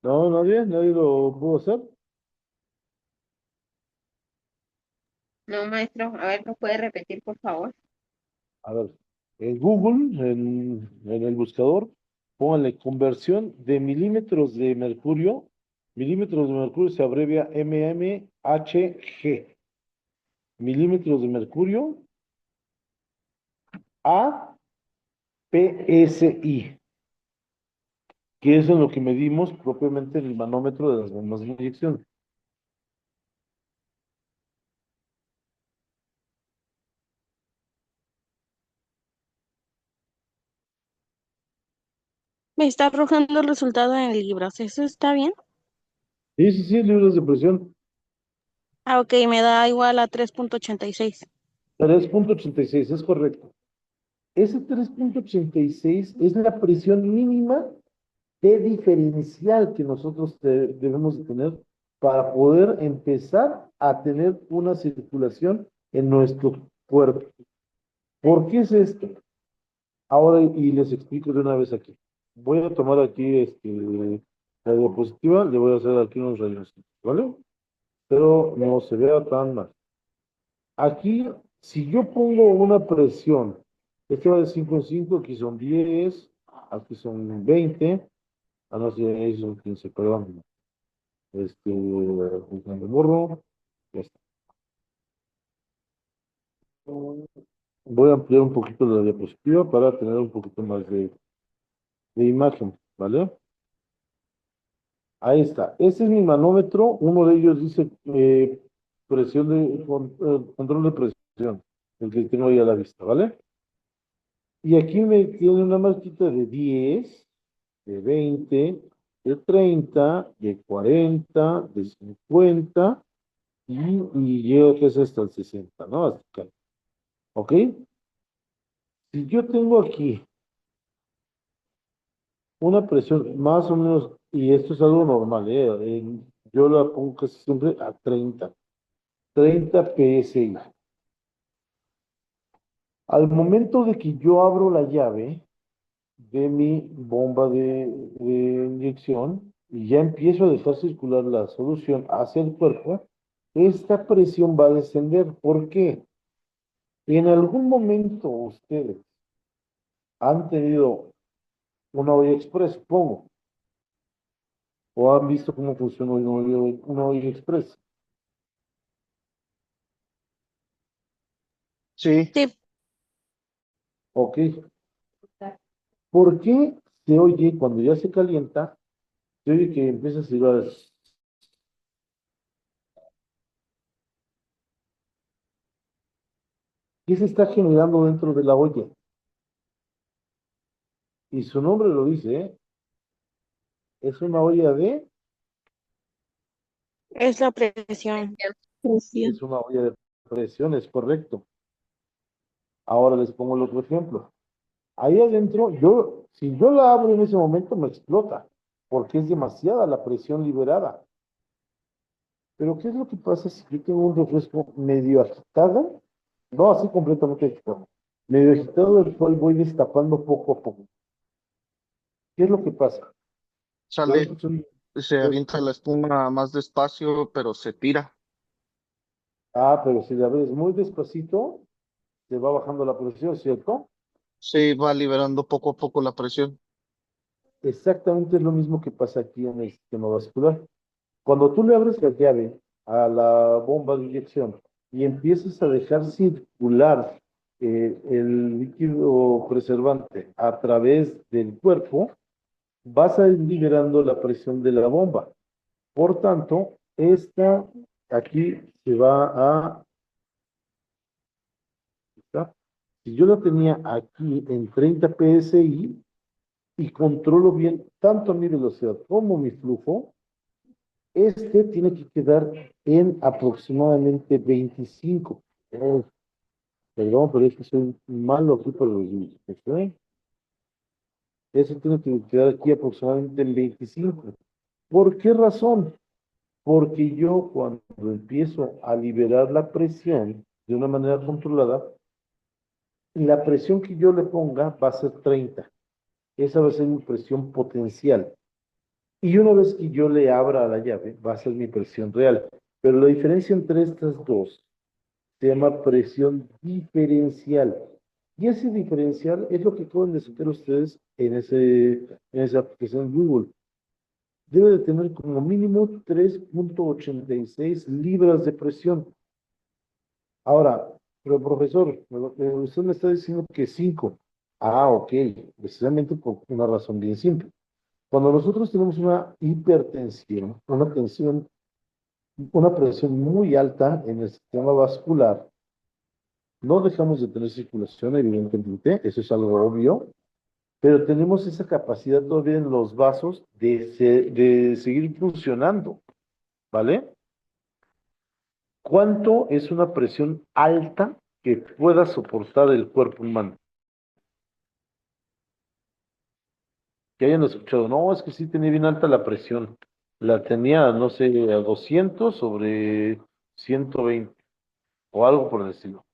No, nadie lo pudo hacer. No, maestro, a ver, ¿me puede repetir, por favor? A ver, en Google, en el buscador, pónganle conversión de milímetros de mercurio. Milímetros de mercurio se abrevia mmHg. Milímetros de mercurio a PSI, que es en lo que medimos propiamente en el manómetro de las bombas de inyección. Me está arrojando el resultado en libras. ¿Eso está bien? Sí, sí, sí, libras de presión. Ah, ok, me da igual a 3.86. 3,86 es correcto. Ese 3,86 es la presión mínima de diferencial que nosotros debemos de tener para poder empezar a tener una circulación en nuestro cuerpo. ¿Por qué es esto? Ahora, y les explico de una vez aquí. Voy a tomar aquí la diapositiva, le voy a hacer aquí unos rayos, ¿vale? Pero no se vea tan mal. Aquí, si yo pongo una presión, este va de 5 en 5, aquí son 10, aquí son 20, no sé, ahí son 15, perdón. Buscando borro, ya está. Voy a ampliar un poquito la diapositiva para tener un poquito más de imagen, ¿vale? Ahí está. Ese es mi manómetro. Uno de ellos dice control de presión, el que tengo ahí a la vista, ¿vale? Y aquí me tiene una marquita de 10, de 20, de 30, de 40, de 50 y llego que es hasta el 60, ¿no? Hasta acá. ¿Ok? Si yo tengo aquí una presión más o menos, y esto es algo normal, yo la pongo casi siempre a 30 PSI. Al momento de que yo abro la llave de mi bomba de inyección y ya empiezo a dejar circular la solución hacia el cuerpo, esta presión va a descender. ¿Por qué? En algún momento ustedes han tenido una olla express, supongo, o han visto cómo funciona una olla express. Sí, Sí, Ok. ¿Por qué se oye, cuando ya se calienta, se oye que empieza a silbar. ¿Qué se está generando dentro de la olla? Y su nombre lo dice, ¿eh? Es una olla Es la presión. es una olla de presión, es correcto. Ahora les pongo el otro ejemplo. Ahí adentro, si yo la abro en ese momento, me explota, porque es demasiada la presión liberada. Pero ¿qué es lo que pasa si yo tengo un refresco medio agitado? No así completamente agitado. Medio agitado, el cual voy destapando poco a poco. ¿Qué es lo que pasa? Puede Sale, suceder- se avienta la espuma más despacio, pero se tira. pero si la abres muy despacito, se va bajando la presión, ¿cierto? Se va liberando poco a poco la presión. Exactamente es lo mismo que pasa aquí en el sistema vascular. Cuando tú le abres la llave a la bomba de inyección y empiezas a dejar circular el líquido preservante a través del cuerpo, vas a ir liberando la presión de la bomba. Por tanto, esta aquí se va a... Si yo la tenía aquí en 30 psi y controlo bien tanto mi velocidad como mi flujo, este tiene que quedar en aproximadamente 25. Perdón, pero es que soy malo aquí para los números, ¿ok? Eso tiene que quedar aquí aproximadamente en 25. ¿Por qué razón? Porque yo cuando empiezo a liberar la presión de una manera controlada, la presión que yo le ponga va a ser 30. Esa va a ser mi presión potencial. Y una vez que yo le abra la llave, va a ser mi presión real. Pero la diferencia entre estas dos se llama presión diferencial. Y ese diferencial es lo que acaban de sacar ustedes en esa aplicación Google. Debe de tener como mínimo 3,86 libras de presión. Ahora, pero profesor, usted me está diciendo que 5. Ok, precisamente por una razón bien simple. Cuando nosotros tenemos una hipertensión, una presión muy alta en el sistema vascular, no dejamos de tener circulación, evidentemente, eso es algo obvio, pero tenemos esa capacidad todavía en los vasos de seguir funcionando, ¿vale? ¿Cuánto es una presión alta que pueda soportar el cuerpo humano? Que hayan escuchado, no, es que sí tenía bien alta la presión. La tenía, no sé, a 200 sobre 120 o algo por el estilo.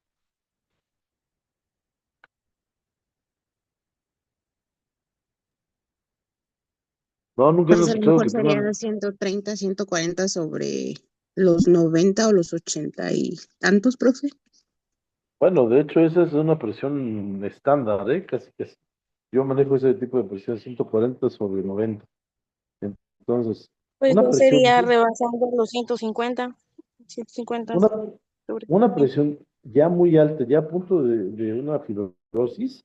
No, nunca han Pues a lo escuchado mejor que serían tengan. 130, 140 sobre los 90 o los 80 y tantos, profe. Bueno, de hecho, esa es una presión estándar, ¿eh? Casi, casi. Yo manejo ese tipo de presión 140 sobre 90. Entonces, Pues una ya presión, sería rebasando los 150, 150 una, sobre una 100. presión ya muy alta, ya a punto de una fibrosis,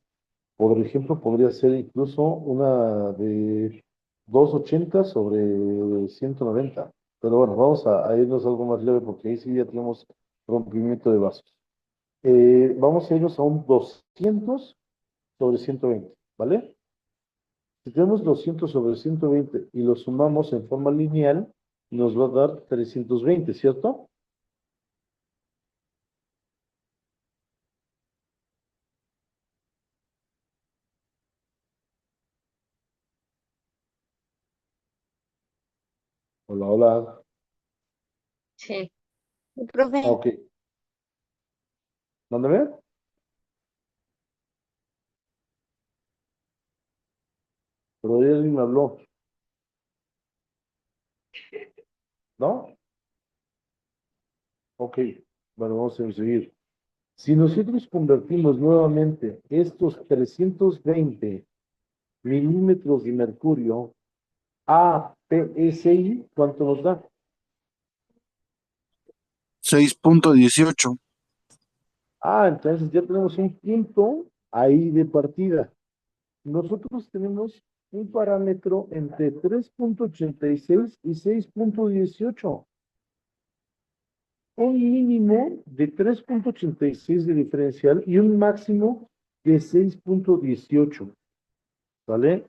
por ejemplo, podría ser incluso una de 280 sobre 190. Pero bueno, vamos a irnos a algo más leve porque ahí sí ya tenemos rompimiento de vasos. Vamos a irnos a un 200 sobre 120, ¿vale? Si tenemos 200 sobre 120 y lo sumamos en forma lineal, nos va a dar 320, ¿cierto? Hola, hola. Sí. Profe, Ok, mándame. Pero ya alguien me habló, ¿no? Ok, bueno, vamos a seguir. Si nosotros convertimos nuevamente estos 320 milímetros de mercurio a PSI, ¿cuánto nos da? 6.18. Entonces ya tenemos un punto ahí de partida. Nosotros tenemos un parámetro entre 3.86 y 6.18. Un mínimo de 3.86 de diferencial y un máximo de 6.18. ¿Vale?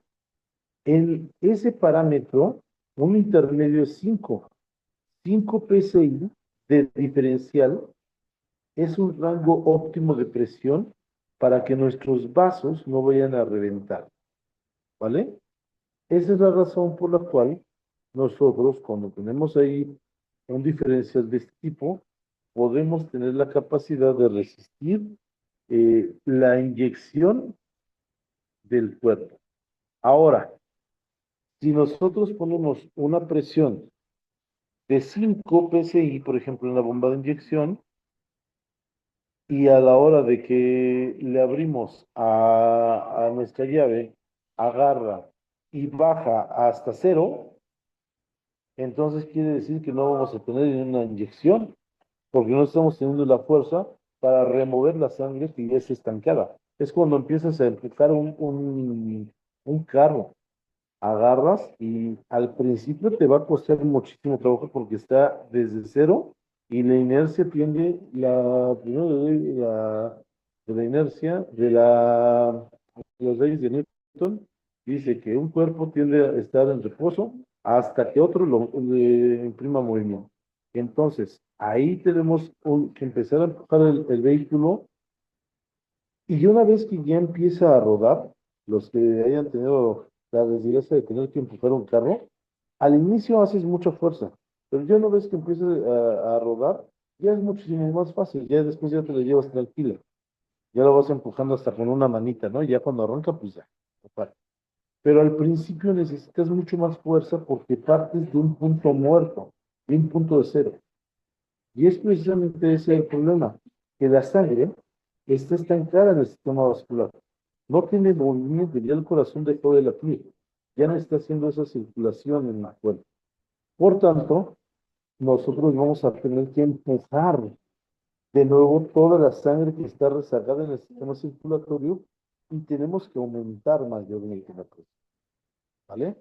En ese parámetro, un intermedio es 5. 5 PSI de diferencial es un rango óptimo de presión para que nuestros vasos no vayan a reventar. ¿Vale? Esa es la razón por la cual nosotros, cuando tenemos ahí un diferencial de este tipo, podemos tener la capacidad de resistir la inyección del cuerpo. Ahora, si nosotros ponemos una presión de 5 PSI, por ejemplo, en la bomba de inyección, y a la hora de que le abrimos a nuestra llave, agarra y baja hasta 0, entonces quiere decir que no vamos a tener una inyección, porque no estamos teniendo la fuerza para remover la sangre que ya está estancada. Es cuando empiezas a empujar un carro, agarras y al principio te va a costar muchísimo trabajo porque está desde 0 y la inercia tiende, primero le doy de la inercia, de las leyes de Newton, dice que un cuerpo tiende a estar en reposo hasta que otro le imprima movimiento. Entonces, ahí tenemos que empezar a empujar el vehículo y una vez que ya empieza a rodar, los que hayan tenido la desgracia de tener que empujar un carro, al inicio haces mucha fuerza, pero ya una vez que empieza a rodar, ya es muchísimo más fácil, ya después ya te lo llevas tranquila, ya lo vas empujando hasta con una manita, ¿no? Ya cuando arranca, pues ya. Total. Pero al principio necesitas mucho más fuerza porque partes de un punto muerto, de un punto de 0. Y es precisamente ese el problema, que la sangre está estancada en el sistema vascular. No tiene movimiento, ya el corazón dejó de latir, ya no está haciendo esa circulación en el cuerpo. Por tanto, nosotros vamos a tener que empujar de nuevo toda la sangre que está rezagada en el sistema circulatorio y tenemos que aumentar mayormente la presión. ¿Vale?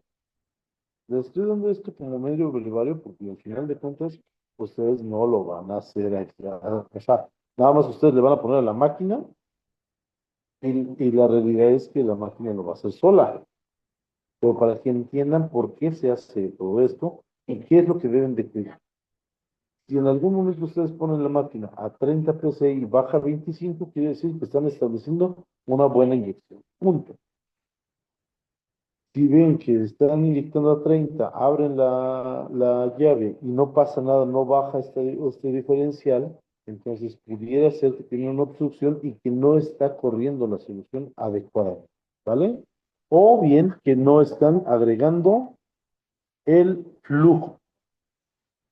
Les estoy dando esto como medio brevario porque al final de cuentas ustedes no lo van a hacer. O sea, nada más ustedes le van a poner a la máquina y la realidad es que la máquina lo va a hacer sola. Pero para que entiendan por qué se hace todo esto y qué es lo que deben de cuidar. Si en algún momento ustedes ponen la máquina a 30 PSI y baja 25, quiere decir que están estableciendo una buena inyección. Punto. Si ven que están inyectando a 30, abren la llave y no pasa nada, no baja este diferencial, entonces pudiera ser que tiene una obstrucción y que no está corriendo la solución adecuada, ¿vale? O bien que no están agregando el flujo.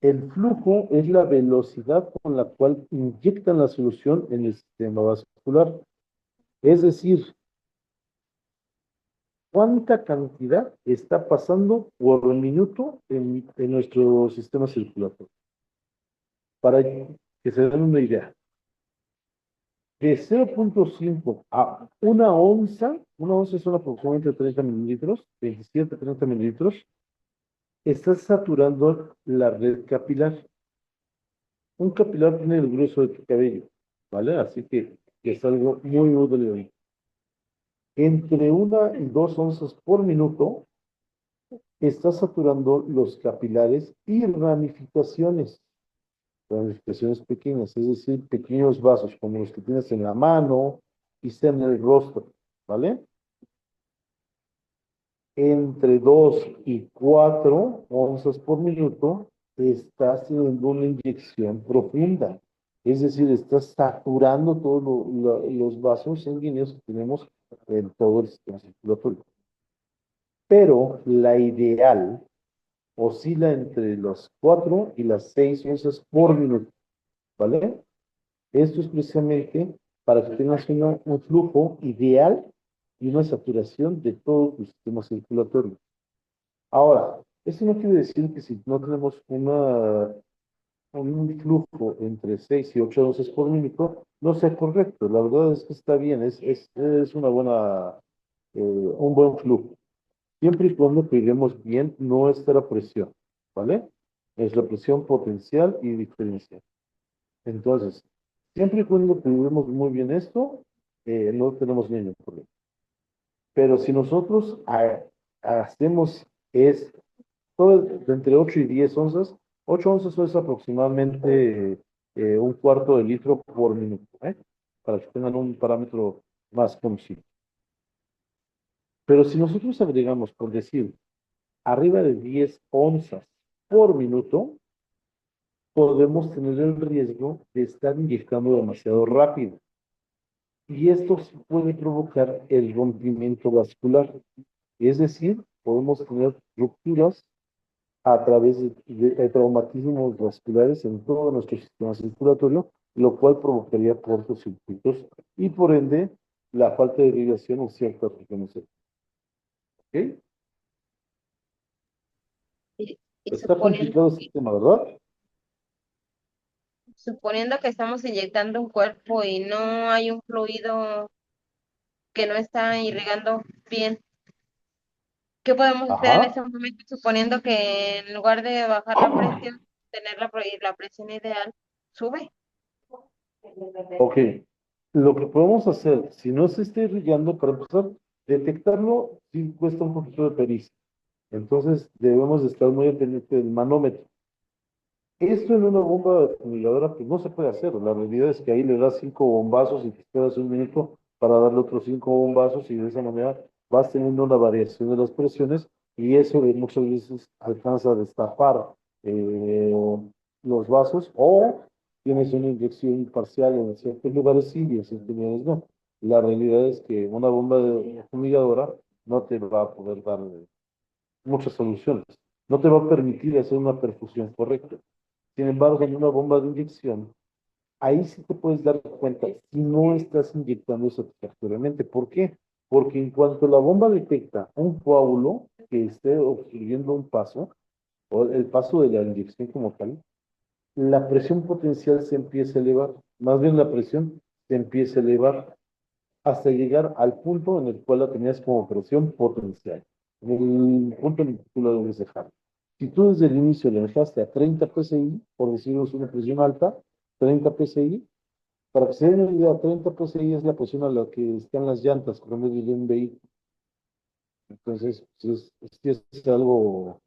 El flujo es la velocidad con la cual inyectan la solución en el sistema vascular. Es decir, cuánta cantidad está pasando por minuto en nuestro sistema circulatorio. Para que se den una idea. De 0.5 a una onza son aproximadamente 30 mililitros, 27 a 30 mililitros, está saturando la red capilar. Un capilar tiene el grueso de tu cabello, ¿vale? Así que es algo muy delgado. Entre 1 y 2 onzas por minuto está saturando los capilares y ramificaciones pequeñas, es decir, pequeños vasos como los que tienes en la mano y en el rostro, ¿vale? Entre 2 y 4 onzas por minuto estás teniendo una inyección profunda, es decir, estás saturando todos los vasos sanguíneos que tenemos en todo el sistema circulatorio. Pero la ideal oscila entre las 4 y las 6 onzas por minuto, ¿vale? Esto es precisamente para que tengas un flujo ideal y una saturación de todo tu sistema circulatorio. Ahora, eso no quiere decir que si no tenemos un flujo entre 6 y 8 onzas por minuto, no sea correcto. La verdad es que está bien, es un buen flujo. siempre y cuando cuidemos bien nuestra presión, ¿vale? Es la presión potencial y diferencial. Entonces, siempre y cuando cuidemos muy bien esto, no tenemos ningún problema. Pero si nosotros hacemos es todo de entre 8 y 10 onzas, 8 onzas es aproximadamente un cuarto de litro por minuto, ¿eh? Para que tengan un parámetro más conocido. Pero si nosotros agregamos, por decir, arriba de 10 onzas por minuto, podemos tener el riesgo de estar inyectando demasiado rápido. Y esto sí puede provocar el rompimiento vascular. Es decir, podemos tener rupturas a través de traumatismos vasculares en todo nuestro sistema circulatorio, lo cual provocaría cortocircuitos y por ende la falta de irrigación en ciertas regiones. ¿Ok? Y, y Está suponiendo, complicado este tema, ¿verdad? suponiendo que estamos inyectando un cuerpo y no hay un fluido que no está irrigando bien, ¿qué podemos hacer en ese Ajá. momento? Suponiendo que en lugar de bajar la presión, tener la presión ideal, sube. Ok. Lo que podemos hacer, si no se está irrigando, para empezar, detectarlo sí cuesta un poquito de pericia. Entonces debemos de estar muy pendientes del manómetro. Esto en una bomba fumigadora pues no se puede hacer. La realidad es que ahí le das 5 bombazos y te esperas un minuto para darle otros 5 bombazos y de esa manera vas teniendo una variación de las presiones y eso muchas veces alcanza a destapar eh, los vasos o tienes una inyección parcial en ciertos lugares sí y en ciertos lugares no. La realidad es que una bomba de fumigadora no te va a poder dar muchas soluciones. No te va a permitir hacer una perfusión correcta. Sin embargo, en una bomba de inyección, ahí sí te puedes dar cuenta si no estás inyectando satisfactoriamente. ¿Por qué? Porque en cuanto la bomba detecta un coágulo que esté obstruyendo un paso, o el paso de la inyección como tal, la presión potencial se empieza a elevar. Más bien la presión se empieza a elevar hasta llegar al punto en el cual la tenías como presión potencial, en el punto en el que tú la debes dejar. Si tú desde el inicio le dejaste a 30 psi, por decirlo es una presión alta, 30 psi, para que se den una idea, 30 psi es la presión a la que están las llantas promedio de un vehículo. Entonces, sí es algo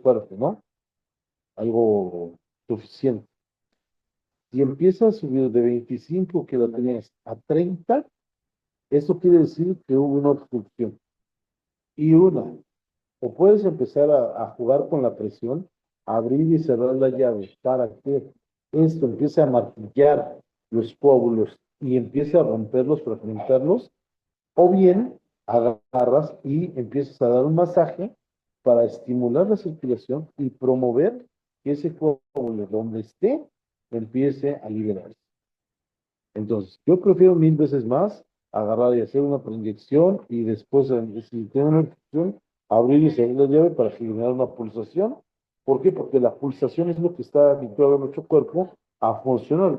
fuerte, ¿no? Algo suficiente. Si empieza a subir de 25 que la tenías a 30, eso quiere decir que hubo una obstrucción. Y una, o puedes empezar a jugar con la presión, abrir y cerrar la llave para que esto empiece a martillar los póvulos y empiece a romperlos, fragmentarlos, o bien agarras y empiezas a dar un masaje para estimular la circulación y promover que ese coágulo donde esté empiece a liberarse. Entonces, yo prefiero 1000 veces más agarrar y hacer una proyección y después, si tengo una infección, abrir y cerrar la llave para generar una pulsación. ¿Por qué? Porque la pulsación es lo que está habituado a nuestro cuerpo a funcionar.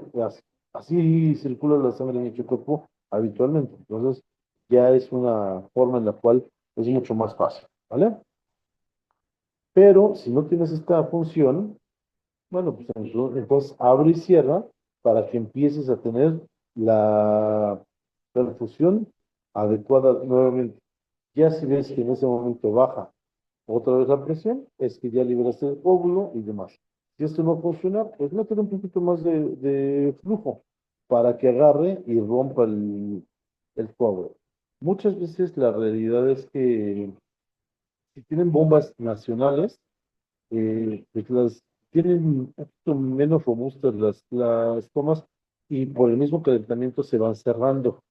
Así circula la sangre en nuestro cuerpo habitualmente. Entonces, ya es una forma en la cual es mucho más fácil, ¿vale? Pero si no tienes esta función, bueno, pues entonces abre y cierra para que empieces a tener la perfusión adecuada nuevamente. Ya si ves que en ese momento baja otra vez la presión, es que ya liberaste el óvulo y demás. Si esto no funciona, pues métele un poquito más de flujo para que agarre y rompa el coágulo. Muchas veces la realidad es que si tienen bombas nacionales, pues las tienen un poquito menos robustas las tomas y por el mismo calentamiento se van cerrando,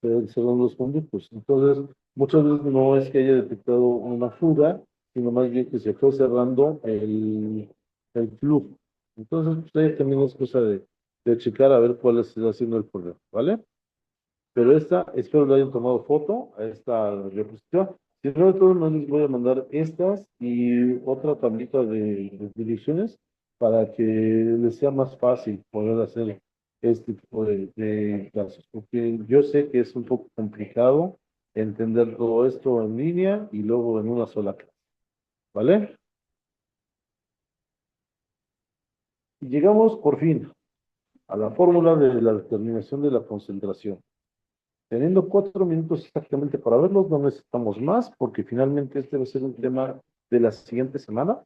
se van cerrando los conductos. Entonces, muchas veces no es que haya detectado una fuga, sino más bien que se fue cerrando el flujo. Entonces, pues, ahí también es cosa de checar a ver cuál está haciendo el problema, ¿vale? Pero esta, espero le hayan tomado foto a esta diapositiva. Si no, de todos modos les voy a mandar estas y otra tablita de direcciones para que les sea más fácil poder hacer este tipo de casos. Porque yo sé que es un poco complicado entender todo esto en línea y luego en una sola clase, ¿vale? Y llegamos por fin a la fórmula de la determinación de la concentración. Teniendo 4 minutos exactamente para verlos, no necesitamos más, porque finalmente este va a ser un tema de la siguiente semana,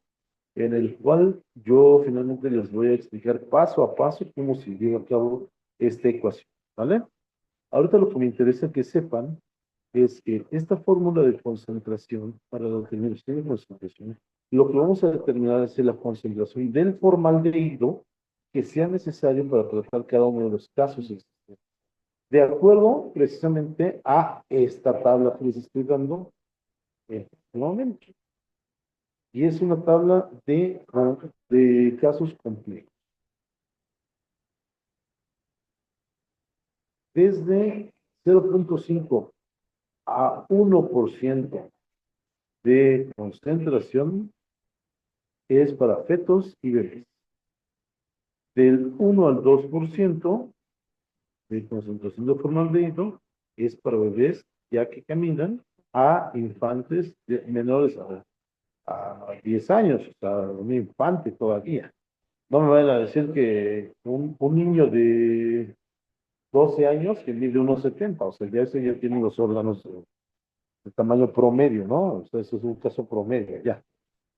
en el cual yo finalmente les voy a explicar paso a paso cómo se lleva a cabo esta ecuación, ¿vale? Ahorita lo que me interesa que sepan es que esta fórmula de concentración para la determinación de concentración, lo que vamos a determinar es la concentración del formaldehído que sea necesario para tratar cada uno de los casos existentes. De acuerdo precisamente a esta tabla que les estoy dando en este momento. Y es una tabla de casos complejos. Desde 0.5 a 1% de concentración es para fetos y bebés. Del 1 al 2% de concentración de formaldehído es para bebés ya que caminan a infantes menores a 10 años, o sea, un infante todavía. No me vayan a decir que un niño de 12 años que mide 1,70, o sea, ya ese ya tiene los órganos de tamaño promedio, ¿no? O sea, eso es un caso promedio, ya.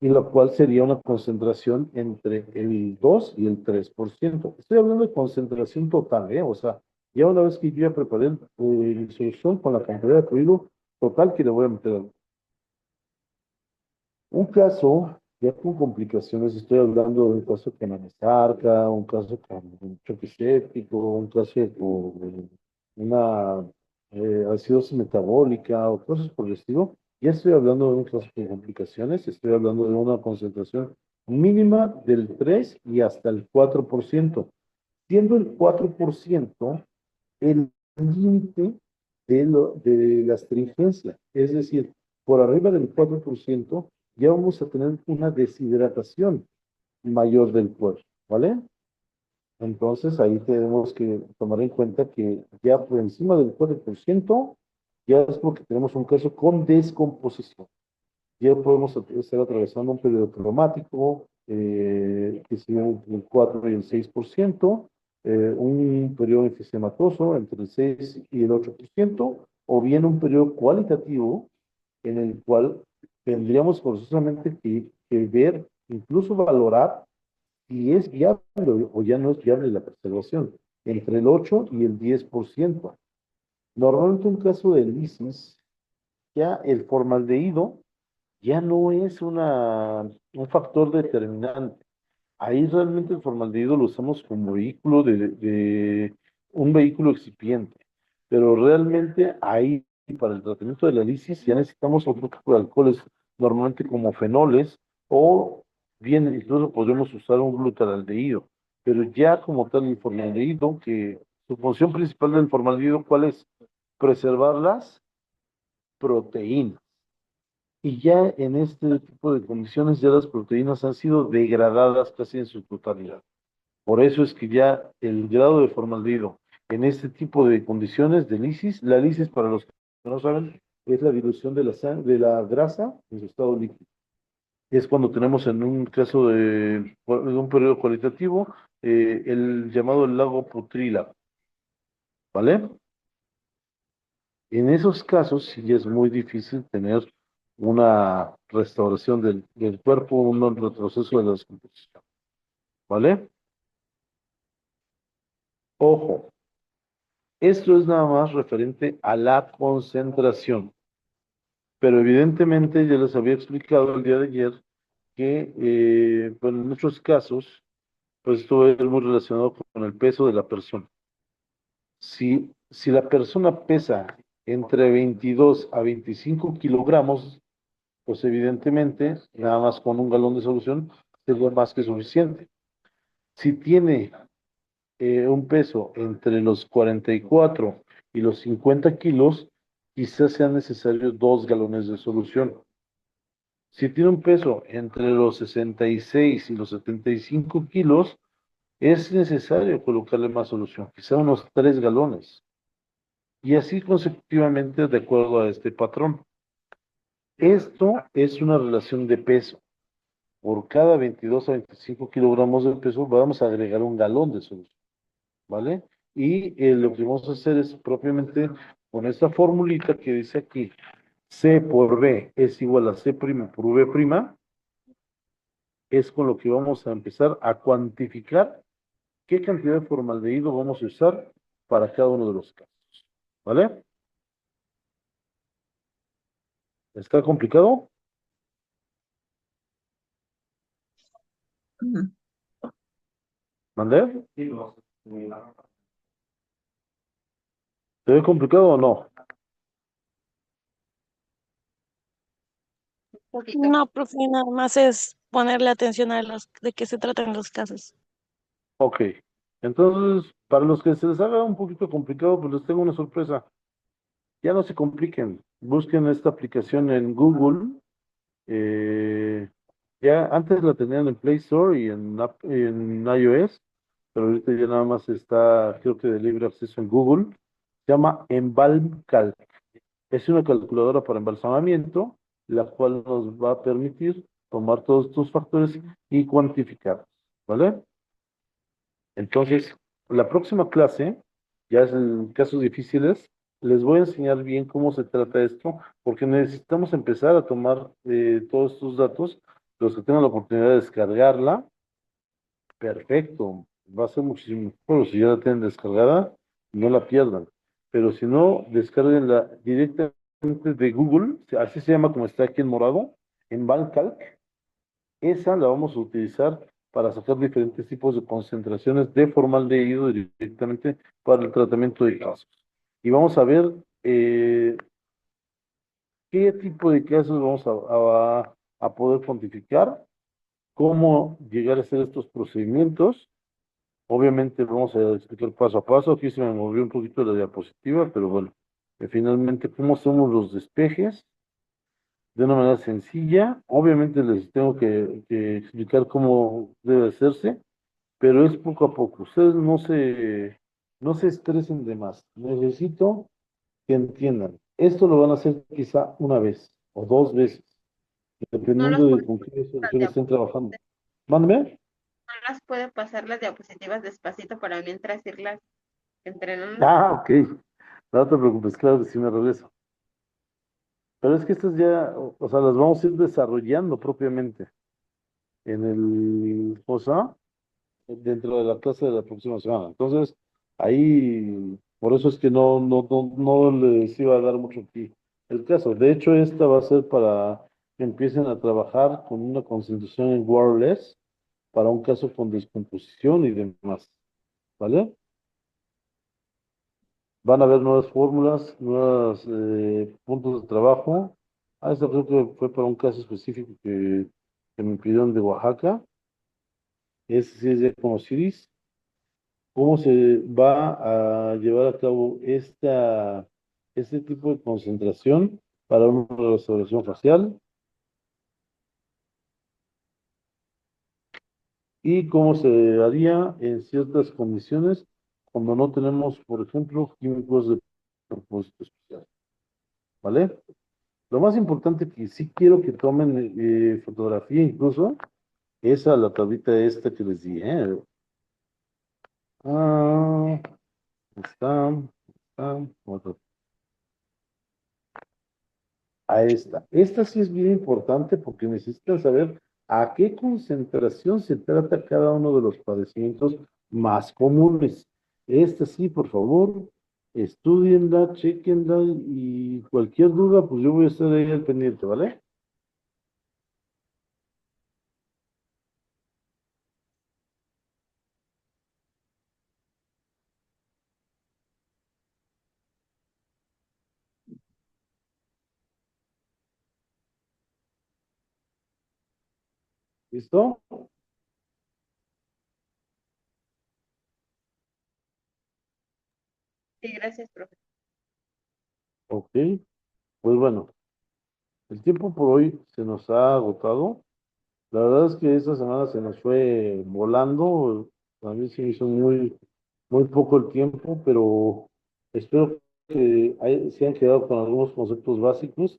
Y lo cual sería una concentración entre el 2 y el 3%. Estoy hablando de concentración total, ¿eh? O sea, ya una vez que yo ya preparé mi solución con la cantidad de fluido total que le voy a meter. Un caso, ya con complicaciones, estoy hablando de un caso con anesarca, un caso con un choque séptico, un caso con una acidosis metabólica o cosas por el estilo. Ya estoy hablando de un caso con complicaciones, estoy hablando de una concentración mínima del 3 y hasta el 4%, siendo el 4% el límite de la astringencia. Es decir, por arriba del 4% ya vamos a tener una deshidratación mayor del cuerpo, ¿vale? Entonces ahí tenemos que tomar en cuenta que ya por encima del 4% ya es porque tenemos un caso con descomposición. Ya podemos estar atravesando un periodo cromático, que sería entre el 4 y el 6%, un periodo enfisematoso entre el 6 y el 8%, o bien un periodo cualitativo en el cual tendríamos forzosamente que ver, incluso valorar si es viable o ya no es viable la preservación, entre el 8 y el 10%. Normalmente un caso de lisis, ya el formaldehído ya no es un factor determinante. Ahí realmente el formaldehído lo usamos como vehículo de un vehículo excipiente, pero realmente ahí para el tratamiento de la lisis ya necesitamos otro tipo de alcoholes, normalmente como fenoles, o bien incluso podemos usar un glutaraldehído, pero ya como tal el formaldehído, que su función principal del formaldehído, ¿cuál es? Preservar las proteínas. Y ya en este tipo de condiciones ya las proteínas han sido degradadas casi en su totalidad. Por eso es que ya el grado de formaldehído en este tipo de condiciones de lisis, la lisis para los que no saben, es la dilución de la grasa en su estado líquido. Es cuando tenemos en un caso de un periodo cualitativo el llamado lago putrílago, ¿vale? En esos casos sí es muy difícil tener una restauración del cuerpo, un retroceso de la descomposición, ¿vale? Ojo, esto es nada más referente a la concentración, pero evidentemente ya les había explicado el día de ayer que pues en muchos casos, pues esto es muy relacionado con el peso de la persona. Si la persona pesa entre 22 a 25 kilogramos, pues evidentemente, nada más con un galón de solución sería más que suficiente. Si tiene un peso entre los 44 y los 50 kilos, quizás sea necesario 2 galones de solución. Si tiene un peso entre los 66 y los 75 kilos, es necesario colocarle más solución, quizá unos 3 galones. y así consecutivamente de acuerdo a este patrón. Esto es una relación de peso. Por cada 22 a 25 kilogramos de peso vamos a agregar un galón de solución, ¿vale? Y lo que vamos a hacer es propiamente con esta formulita que dice aquí, C por B es igual a C' por V', es con lo que vamos a empezar a cuantificar qué cantidad de formaldehído vamos a usar para cada uno de los casos, ¿vale? ¿Está complicado? Ujú. ¿Mandé? ¿Se ve complicado o no? Un poquito. No, profe, nada más es ponerle atención a los de qué se tratan los casos. Ok. Entonces, para los que se les haga un poquito complicado, pues les tengo una sorpresa. Ya no se compliquen. Busquen esta aplicación en Google. eh, ya antes la tenían en Play Store y en iOS, pero ahorita ya nada más está, creo que de libre acceso en Google. Se llama EmbalmCalc. Es una calculadora para embalsamamiento, la cual nos va a permitir tomar todos estos factores y cuantificarlos, ¿vale? Entonces, la próxima clase, ya es en casos difíciles, les voy a enseñar bien cómo se trata esto, porque necesitamos empezar a tomar todos estos datos, los que tengan la oportunidad de descargarla, perfecto, va a ser muchísimo mejor. Si ya la tienen descargada, no la pierdan. Pero si no, descárguenla directamente de Google, así se llama como está aquí en morado, en Balcalc. Esa la vamos a utilizar para sacar diferentes tipos de concentraciones de formaldehído directamente para el tratamiento de casos. Y vamos a ver qué tipo de casos vamos a poder cuantificar, cómo llegar a hacer estos procedimientos. Obviamente vamos a explicar paso a paso. Aquí se me movió un poquito la diapositiva, pero bueno, finalmente cómo hacemos los despejes de una manera sencilla. Obviamente les tengo que explicar cómo debe hacerse, pero es poco a poco. Ustedes no se estresen de más. Necesito que entiendan. Esto lo van a hacer quizá una vez o dos veces, No dependiendo las de puedo con qué las solución estén trabajando. diapositivas, Mándeme. no las puedo pasar las diapositivas despacito para mientras irlas entrenando. Ah, ok. No te preocupes, claro que sí me regreso. Pero es que estas ya, o sea, las vamos a ir desarrollando propiamente en el, ¿cómo se llama? Dentro de la clase de la próxima semana. Entonces, ahí, por eso es que no les iba a dar mucho aquí el caso. De hecho, esta va a ser para que empiecen a trabajar con una concentración en wireless para un caso con descomposición y demás. ¿Vale? Van a haber nuevas fórmulas, nuevos puntos de trabajo. Ah, esta creo que fue para un caso específico que me pidieron de Oaxaca. Ese sí es ya como series. ¿Cómo se va a llevar a cabo este tipo de concentración para una restauración facial? ¿Y cómo se haría en ciertas condiciones cuando no tenemos, por ejemplo, químicos de propósito especial? ¿Vale? Lo más importante que sí quiero que tomen fotografía incluso es a la tablita esta que les di, ¿eh? Ah, está. Ahí está. Esta sí es bien importante porque necesitan saber a qué concentración se trata cada uno de los padecimientos más comunes. Esta sí, por favor, estudienla, chequenla y cualquier duda, pues yo voy a estar ahí al pendiente, ¿vale? ¿Listo? Sí, gracias, profe. Ok. Pues bueno, el tiempo por hoy se nos ha agotado. La verdad es que esta semana se nos fue volando. A mí se me hizo muy poco el tiempo, pero espero se han quedado con algunos conceptos básicos.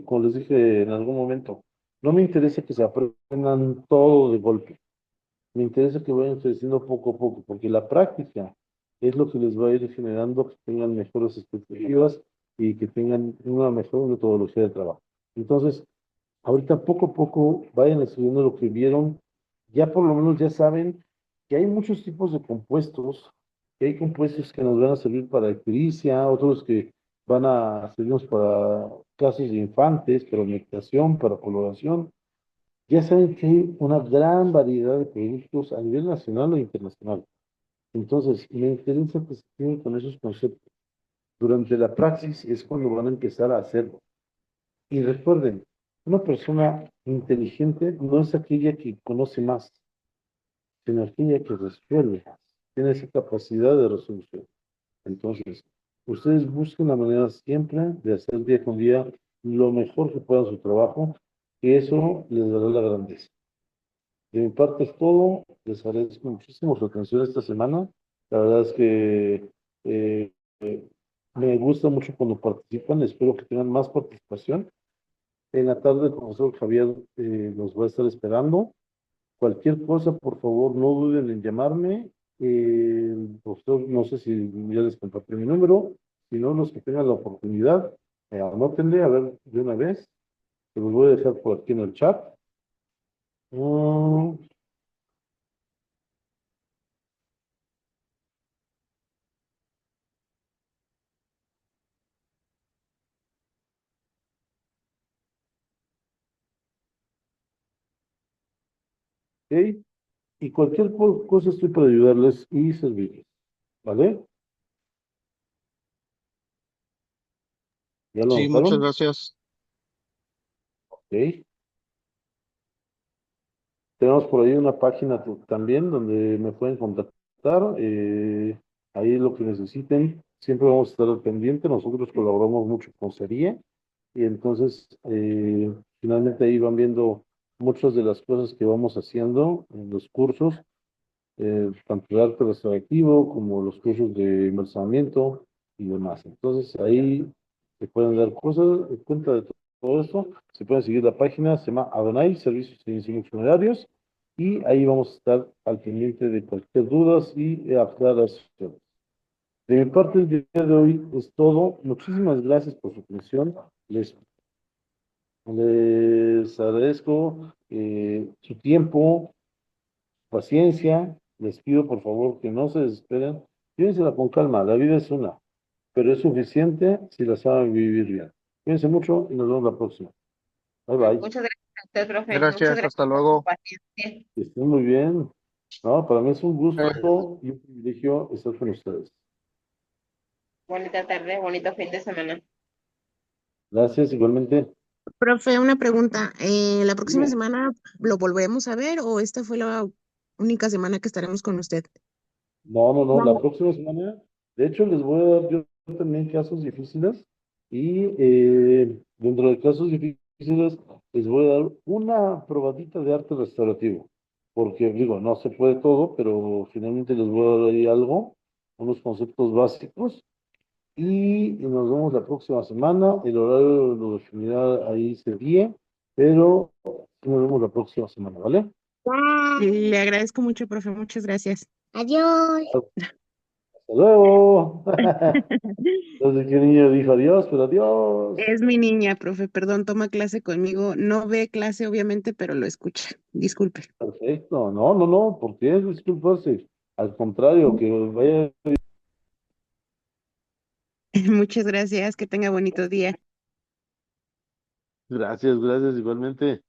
Como les dije en algún momento, no me interesa que se aprendan todo de golpe. Me interesa que vayan creciendo poco a poco, porque la práctica es lo que les va a ir generando que tengan mejores expectativas y que tengan una mejor metodología de trabajo. Entonces, ahorita poco a poco vayan estudiando lo que vieron, ya por lo menos ya saben que hay muchos tipos de compuestos, que hay compuestos que nos van a servir para ictericia, otros que van a servirnos para casos de infantes, para medicación, para coloración. Ya saben que hay una gran variedad de productos a nivel nacional o internacional. Entonces, me interesa que se queden con esos conceptos. Durante la praxis es cuando van a empezar a hacerlo. Y recuerden, una persona inteligente no es aquella que conoce más, sino aquella que resuelve, tiene esa capacidad de resolución. Entonces, ustedes busquen la manera siempre de hacer día con día lo mejor que puedan su trabajo, y eso les dará la grandeza. De mi parte es todo. Les agradezco muchísimo su atención esta semana. La verdad es que eh, eh, me gusta mucho cuando participan. Espero que tengan más participación. En la tarde el profesor Javier nos va a estar esperando. Cualquier cosa, por favor, no duden en llamarme. El profesor, no sé si ya les compartí mi número. Si no, los que tengan la oportunidad, anótenle a ver de una vez. Se los voy a dejar por aquí en el chat. Mm, ok. Y cualquier cosa estoy para ayudarles y servirles. ¿Vale? ¿Ya lo Sí, muchas anotaron? gracias. Ok. Tenemos por ahí una página también donde me pueden contactar. Ahí lo que necesiten. Siempre vamos a estar al pendiente. Nosotros colaboramos mucho con Serie. Y entonces, finalmente ahí van viendo muchas de las cosas que vamos haciendo en los cursos, tanto de arte restaurativo como los cursos de embalsamamiento y demás. Entonces ahí se pueden dar cosas, cuenta de todo esto. Se pueden seguir la página, se llama Adonai, Servicios de Diseño Funerarios, y ahí vamos a estar al pendiente de cualquier dudas y aclaraciones. De mi parte, el día de hoy es todo. Muchísimas gracias por su atención. Les agradezco su tiempo, paciencia. Les pido por favor que no se desesperen. Llévensela con calma. La vida es una, pero es suficiente si la saben vivir bien. Cuídense mucho y nos vemos la próxima. Bye bye. Muchas gracias a usted, profe. Muchas Gracias, gracias hasta por su luego. paciencia. Que estén muy bien. No, para mí es un Eh, gusto y un privilegio estar con ustedes. Bonita tarde, bonito fin de semana. Gracias, igualmente. Profe, una pregunta. ¿La próxima Dime. semana lo volveremos a ver o esta fue la única semana que estaremos con usted? No, no, no, la No. próxima semana, de hecho, les voy a dar yo también casos difíciles y dentro de casos difíciles les voy a dar una probadita de arte restaurativo, porque digo, no se puede todo, pero finalmente les voy a dar ahí algo, unos conceptos básicos y nos vemos la próxima semana. El horario lo definirá ahí ese día, pero nos vemos la próxima semana, ¿vale? Le agradezco mucho, profe. Muchas gracias. Adiós. Hasta luego. No sé qué niño dijo adiós, pero adiós. Es mi niña, profe. Perdón, toma clase conmigo. No ve clase, obviamente, pero lo escucha. Disculpe. Perfecto. No, no, no, ¿por qué disculparse? Al contrario, que vaya. Muchas gracias. Que tenga bonito día. Gracias, gracias, igualmente.